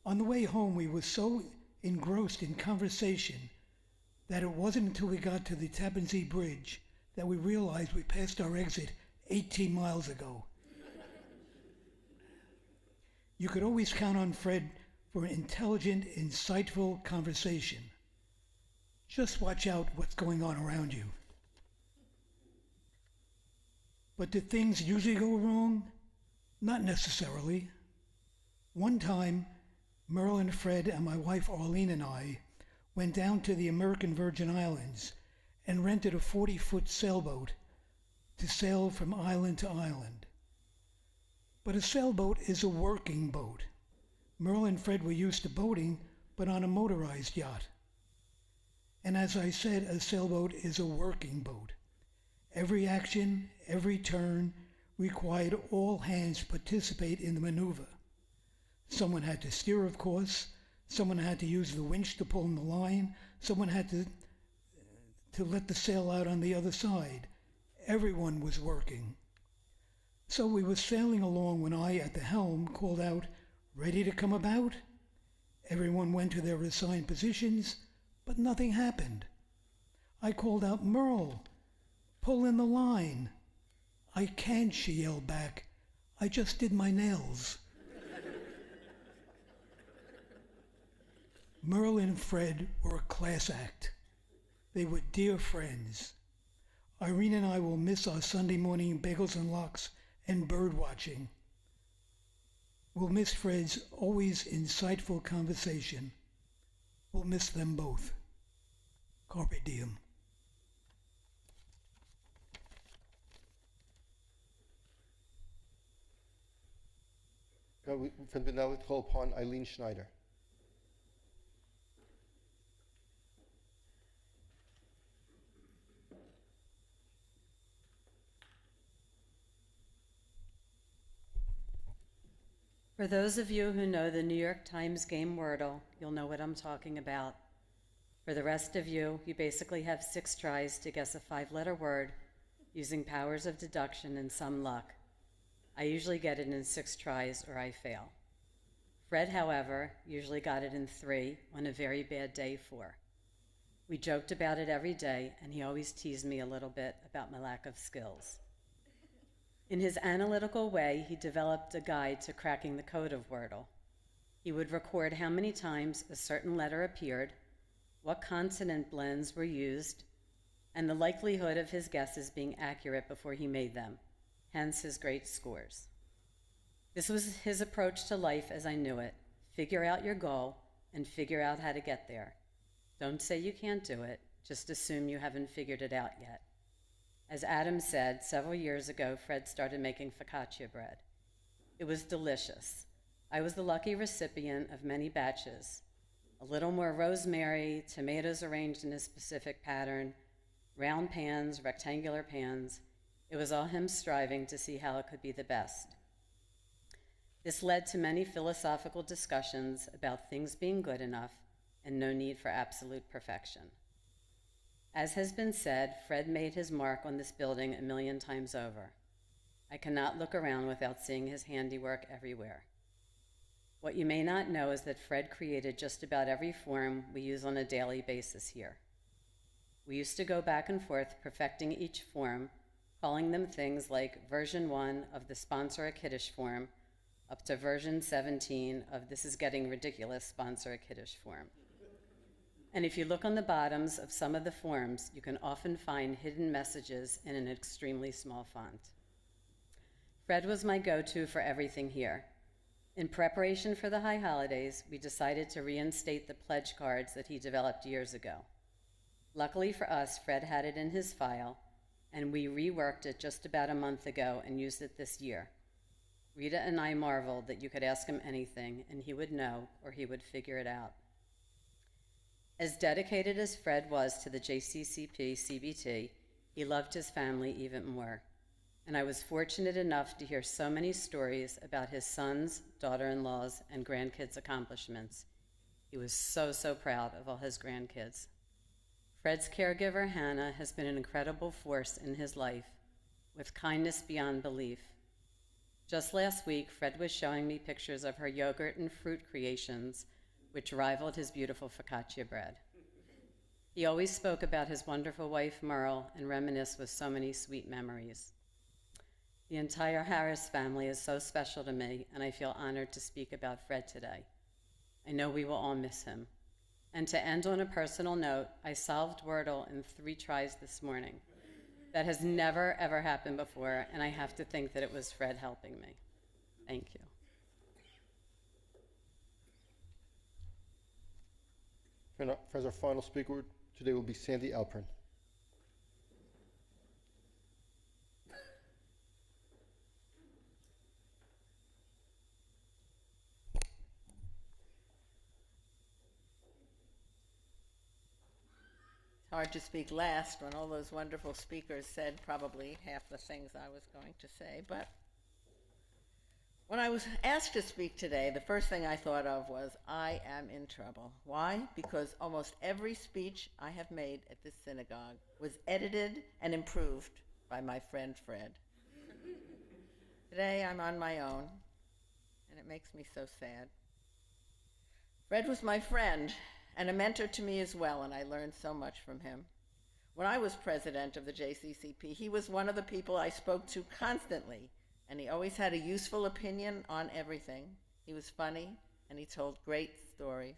On the way home, we were so engrossed in conversation that it wasn't until we got to the Tappan Zee Bridge that we realized we passed our exit 18 miles ago. You could always count on Fred for an intelligent, insightful conversation. Just watch out what's going on around you. But did things usually go wrong? Not necessarily. One time, Merle and Fred and my wife Arlene and I went down to the American Virgin Islands and rented a 40-foot sailboat to sail from island to island. But a sailboat is a working boat. Merle and Fred were used to boating, but on a motorized yacht. And as I said, a sailboat is a working boat. Every action, every turn required all hands to participate in the maneuver. Someone had to steer, of course. Someone had to use the winch to pull in the line. Someone had to let the sail out on the other side. Everyone was working. So we were sailing along when I, at the helm, called out, "Ready to come about?" Everyone went to their assigned positions, but nothing happened. I called out, "Merle, pull in the line." "I can't," she yelled back. "I just did my nails." Merle and Fred were a class act. They were dear friends. Irene and I will miss our Sunday morning bagels and lox and bird watching. We'll miss Fred's always insightful conversation. We'll miss them both. Carpe diem. From now, let's call upon Eileen Schneider. For those of you who know the New York Times game Wordle, you'll know what I'm talking about. For the rest of you, you basically have 6 tries to guess a 5-letter word using powers of deduction and some luck. I usually get it in 6 tries or I fail. Fred, however, usually got it in 3, on a very bad day 4. We joked about it every day, and he always teased me a little bit about my lack of skills. In his analytical way, he developed a guide to cracking the code of Wordle. He would record how many times a certain letter appeared, what consonant blends were used, and the likelihood of his guesses being accurate before he made them, hence his great scores. This was his approach to life as I knew it. Figure out your goal and figure out how to get there. Don't say you can't do it, just assume you haven't figured it out yet. As Adam said, several years ago, Fred started making focaccia bread. It was delicious. I was the lucky recipient of many batches. A little more rosemary, tomatoes arranged in a specific pattern, round pans, rectangular pans. It was all him striving to see how it could be the best. This led to many philosophical discussions about things being good enough and no need for absolute perfection. As has been said, Fred made his mark on this building 1,000,000 times over. I cannot look around without seeing his handiwork everywhere. What you may not know is that Fred created just about every form we use on a daily basis here. We used to go back and forth perfecting each form, calling them things like version 1 of the sponsor a kiddish form up to version 17 of this is getting ridiculous sponsor a kiddish form. And if you look on the bottoms of some of the forms, you can often find hidden messages in an extremely small font. Fred was my go-to for everything here. In preparation for the high holidays, we decided to reinstate the pledge cards that he developed years ago. Luckily for us, Fred had it in his file, and we reworked it just about a month ago and used it this year. Rita and I marveled that you could ask him anything, and he would know, or he would figure it out. As dedicated as Fred was to the JCCP CBT, he loved his family even more. And I was fortunate enough to hear so many stories about his sons, daughter-in-laws, and grandkids' accomplishments. He was so proud of all his grandkids. Fred's caregiver, Hannah, has been an incredible force in his life, with kindness beyond belief. Just last week, Fred was showing me pictures of her yogurt and fruit creations, which rivaled his beautiful focaccia bread. He always spoke about his wonderful wife, Merle, and reminisced with so many sweet memories. The entire Harris family is so special to me, and I feel honored to speak about Fred today. I know we will all miss him. And to end on a personal note, I solved Wordle in 3 tries this morning. That has never, ever happened before, and I have to think that it was Fred helping me. Thank you. Friends, our final speaker today will be Sandy Alpern. It's hard to speak last when all those wonderful speakers said probably half the things I was going to say, but when I was asked to speak today, the first thing I thought of was, I am in trouble. Why? Because almost every speech I have made at this synagogue was edited and improved by my friend Fred. Today I'm on my own, and it makes me so sad. Fred was my friend and a mentor to me as well, and I learned so much from him. When I was president of the JCCP, he was one of the people I spoke to constantly, and he always had a useful opinion on everything. He was funny, and he told great stories.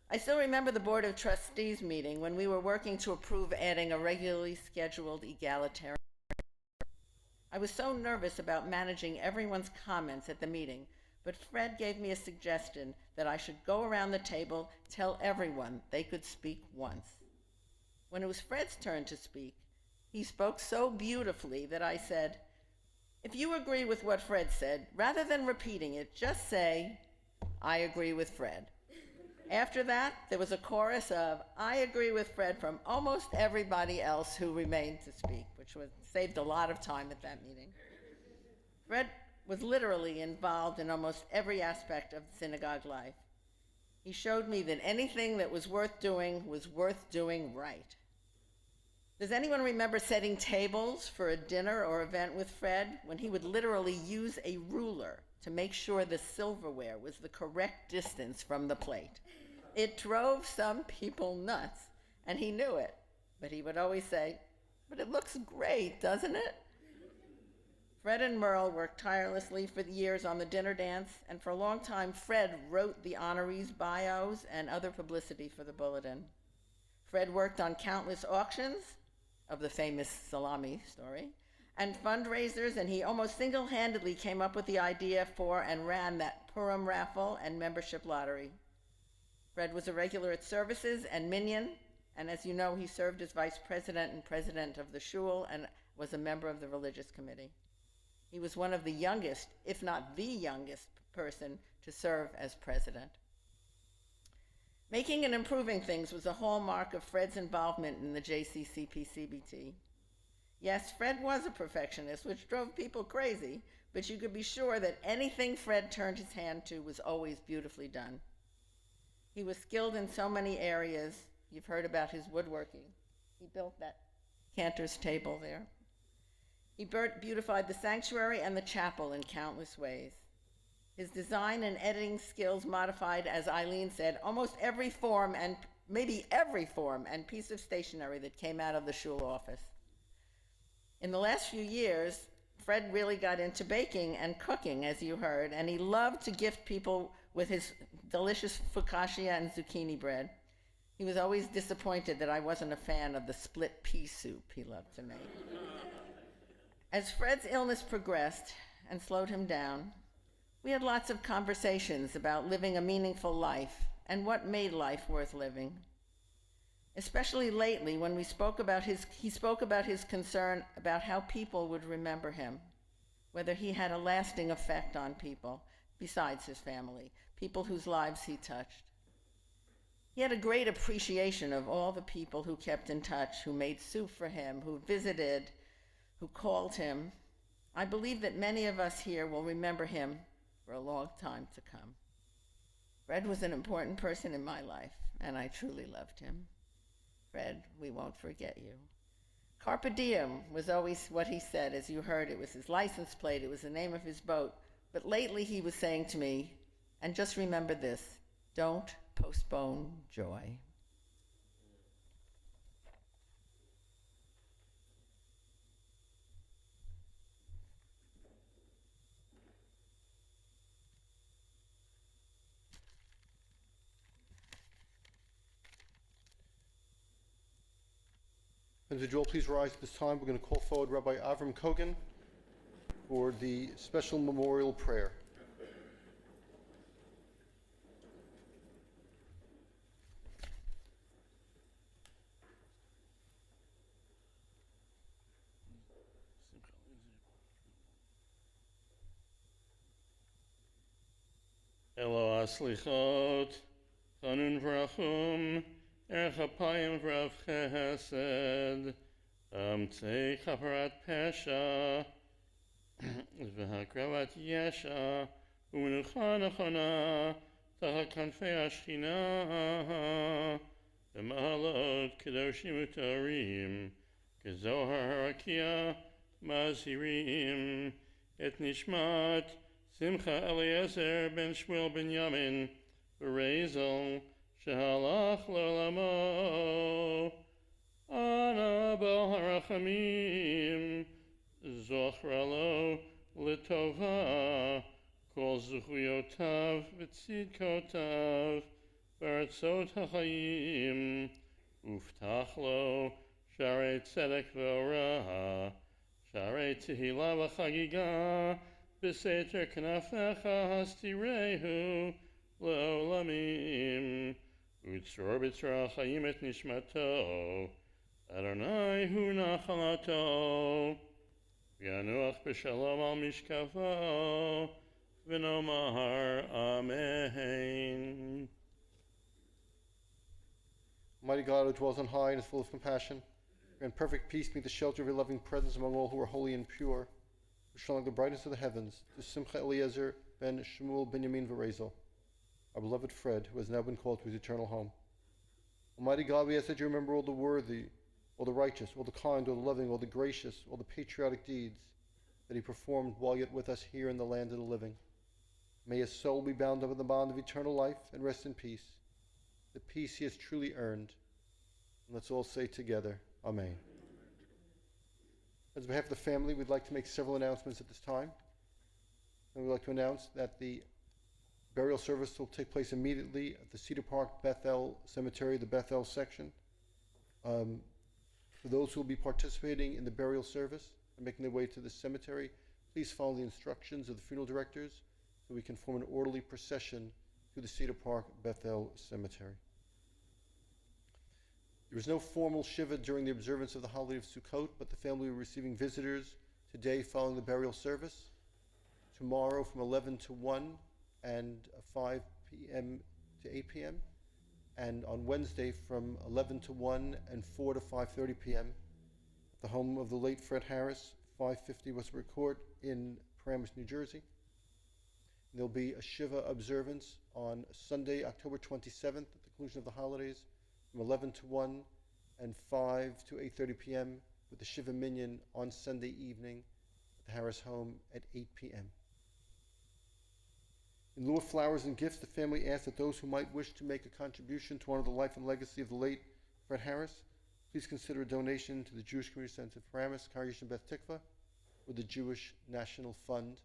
I still remember the Board of Trustees meeting when we were working to approve adding a regularly scheduled egalitarian. I was so nervous about managing everyone's comments at the meeting, but Fred gave me a suggestion that I should go around the table, tell everyone they could speak once. When it was Fred's turn to speak, he spoke so beautifully that I said, if you agree with what Fred said, rather than repeating it, just say, I agree with Fred. After that, there was a chorus of, I agree with Fred from almost everybody else who remained to speak, which saved a lot of time at that meeting. Fred was literally involved in almost every aspect of synagogue life. He showed me that anything that was worth doing right. Does anyone remember setting tables for a dinner or event with Fred when he would literally use a ruler to make sure the silverware was the correct distance from the plate? It drove some people nuts, and he knew it, but he would always say, but it looks great, doesn't it? Fred and Merle worked tirelessly for years on the dinner dance, and for a long time, Fred wrote the honorees' bios and other publicity for the bulletin. Fred worked on countless auctions of the famous salami story and fundraisers, and he almost single-handedly came up with the idea for and ran that Purim raffle and membership lottery. Fred was a regular at services and Minyan, and as you know, he served as vice president and president of the shul and was a member of the religious committee. He was one of the youngest, if not the youngest, person to serve as president. Making and improving things was a hallmark of Fred's involvement in the JCCP-CBT. Yes, Fred was a perfectionist, which drove people crazy, but you could be sure that anything Fred turned his hand to was always beautifully done. He was skilled in so many areas. You've heard about his woodworking. He built that Cantor's table there. He beautified the sanctuary and the chapel in countless ways. His design and editing skills modified, as Eileen said, almost every form and maybe every form and piece of stationery that came out of the Shul office. In the last few years, Fred really got into baking and cooking, as you heard, and he loved to gift people with his delicious focaccia and zucchini bread. He was always disappointed that I wasn't a fan of the split pea soup he loved to make. As Fred's illness progressed and slowed him down, we had lots of conversations about living a meaningful life and what made life worth living. Especially lately, when he spoke about his concern about how people would remember him, whether he had a lasting effect on people besides his family, people whose lives he touched. He had a great appreciation of all the people who kept in touch, who made soup for him, who visited, who called him. I believe that many of us here will remember him for a long time to come. Fred was an important person in my life, and I truly loved him. Fred, we won't forget you. Carpe diem was always what he said. As you heard, it was his license plate, it was the name of his boat. But lately he was saying to me, and just remember this, don't postpone joy. Friends, would you all please rise at this time? We're going to call forward Rabbi Avram Kogan for the special memorial prayer. Elo aslichot, chanun vrachum, erchapayim vrav chesed, amtzei kaparat pesha, v'hakravat yesha, u'menucha nachona, tachat kanfei ashchina, v'mahalot kedoshim utarim, kezohar harakia, mazirim, et nishmat, Simcha Eliezer ben Shmuel ben Yamin, Berezel, Shehalach Lolamo, Ana Bel Harachamim, Zochralo Litova, Kol Zuchuyotav, V'tzidkotav, Baratzot HaChayim, Uftachlo, Sharei Tzedek V'Orah, Sharei Tehila V'Chagiga, B'seter knafecha hastirehu le'olamim u'tzror b'tzra chayim et nishmato Adonai hu nachalato v'yanuach b'shalom al mishkafo v'nomar Amen. Almighty God, who dwells on high and is full of compassion, grant perfect peace beneath the shelter of your loving presence among all who are holy and pure, who shine like the brightness of the heavens, to Simcha Eliezer ben Shmuel ben Yamin Verezel, our beloved Fred, who has now been called to his eternal home. Almighty God, we ask that you remember all the worthy, all the righteous, all the kind, all the loving, all the gracious, all the patriotic deeds that he performed while yet with us here in the land of the living. May his soul be bound up in the bond of eternal life and rest in peace, the peace he has truly earned. And let's all say together, Amen. On behalf of the family, we'd like to make several announcements at this time. And we'd like to announce that the burial service will take place immediately at the Cedar Park Bethel Cemetery, the Bethel section. For those who will be participating in the burial service and making their way to the cemetery, please follow the instructions of the funeral directors so we can form an orderly procession to the Cedar Park Bethel Cemetery. There is no formal Shiva during the observance of the holiday of Sukkot, but the family will be receiving visitors today following the burial service, tomorrow from 11 to 1 and 5 p.m. to 8 p.m., and on Wednesday from 11 to 1 and 4 to 5:30 p.m. at the home of the late Fred Harris, 550 Westbrook Court in Paramus, New Jersey. And there'll be a Shiva observance on Sunday, October 27th, at the conclusion of the holidays, from 11 to 1 and 5 to 8:30 p.m. with the Shiva Minyan on Sunday evening at the Harris home at 8 p.m. In lieu of flowers and gifts, the family asks that those who might wish to make a contribution to honor the life and legacy of the late Fred Harris, please consider a donation to the Jewish Community Center of Paramus, Congregation Beth Tikva, or the Jewish National Fund,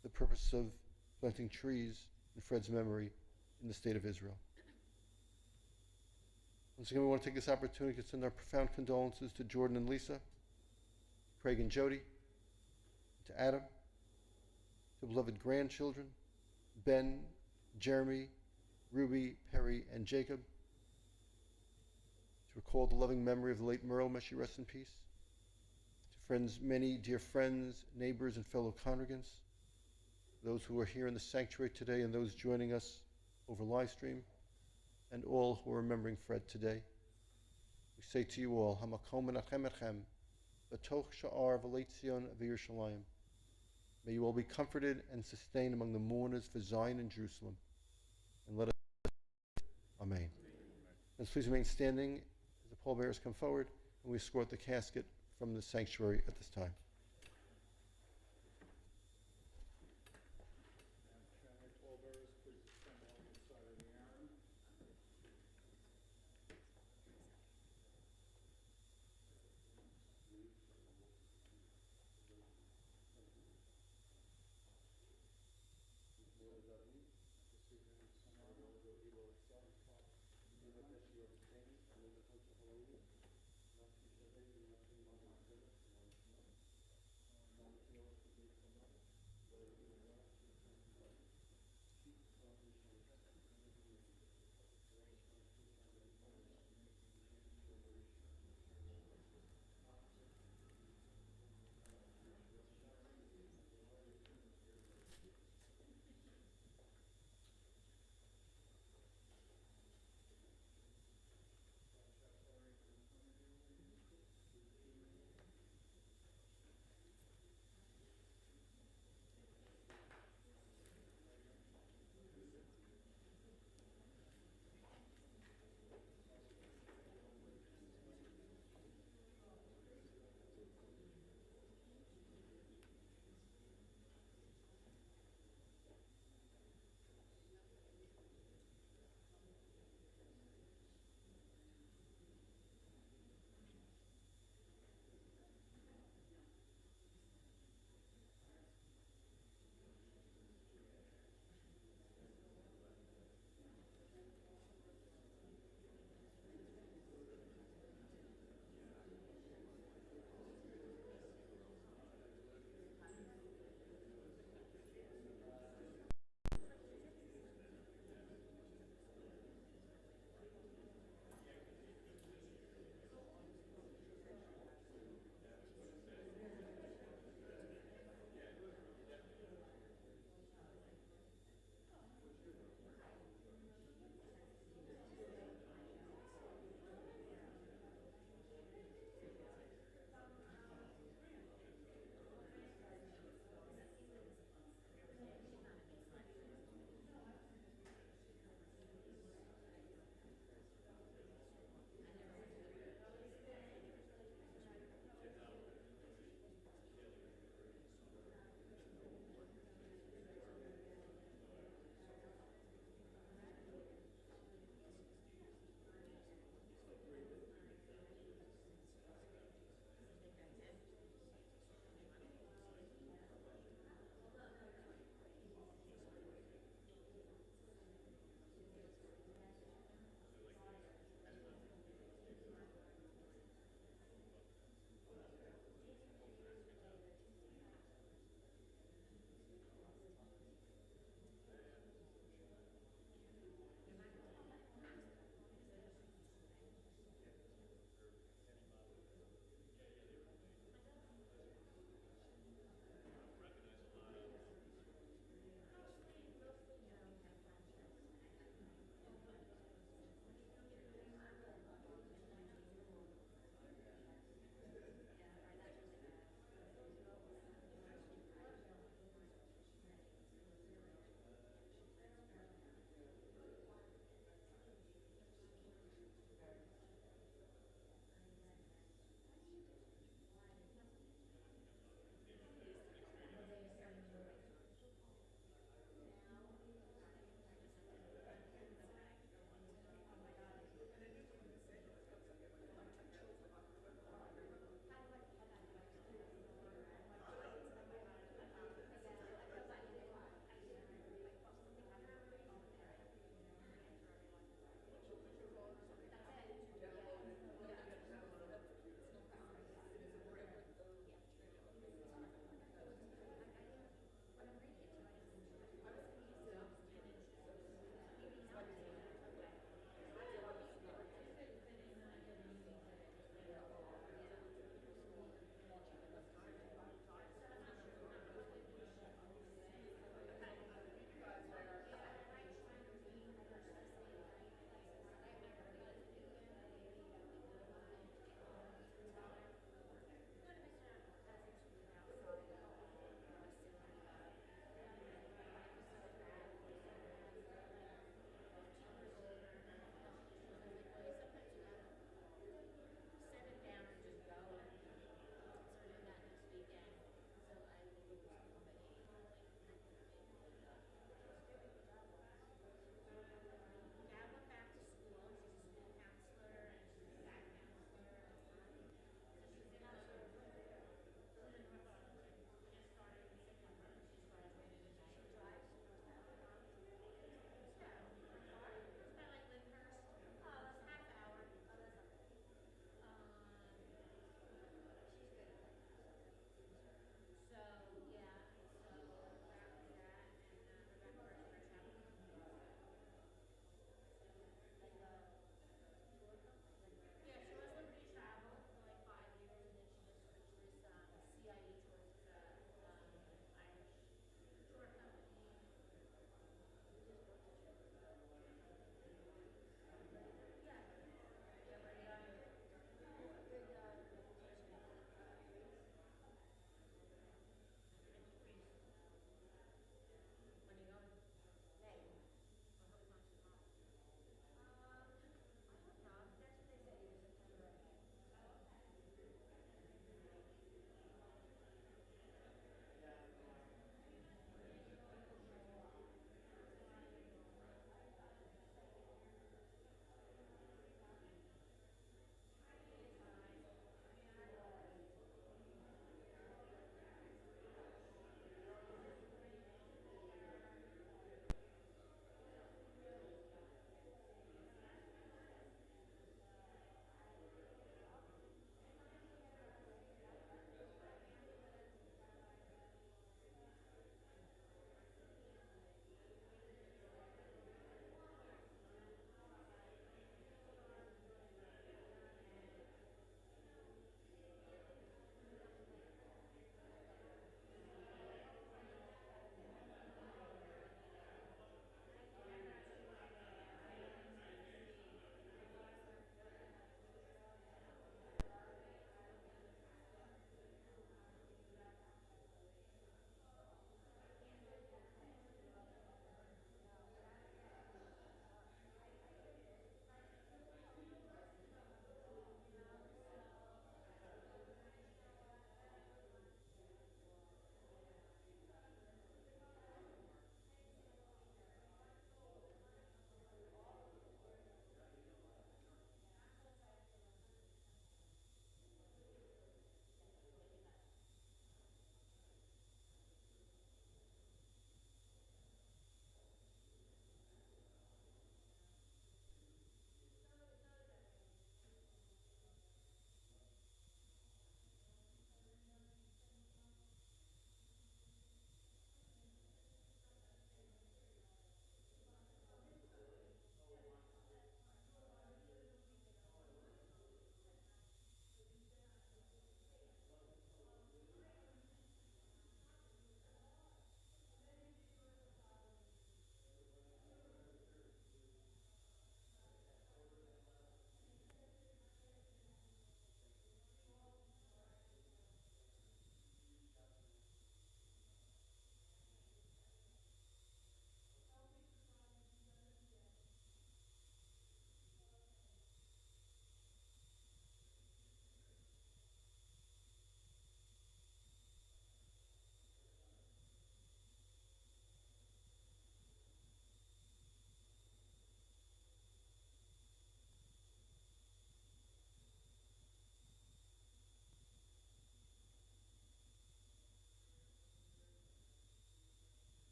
for the purpose of planting trees in Fred's memory in the state of Israel. Once again, we want to take this opportunity to send our profound condolences to Jordan and Lisa, Craig and Jody, to Adam, to beloved grandchildren, Ben, Jeremy, Ruby, Perry, and Jacob, to recall the loving memory of the late Merle, may she rest in peace, to friends, many dear friends, neighbors, and fellow congregants, those who are here in the sanctuary today and those joining us over live stream, and all who are remembering Fred today. We say to you all, Hamakom menachem etchem, b'toch sha'ar v'leit Zion v'Yerushalayim. May you all be comforted and sustained among the mourners for Zion and Jerusalem. And let us Amen. Let's please remain standing as the pallbearers come forward and we escort the casket from the sanctuary at this time.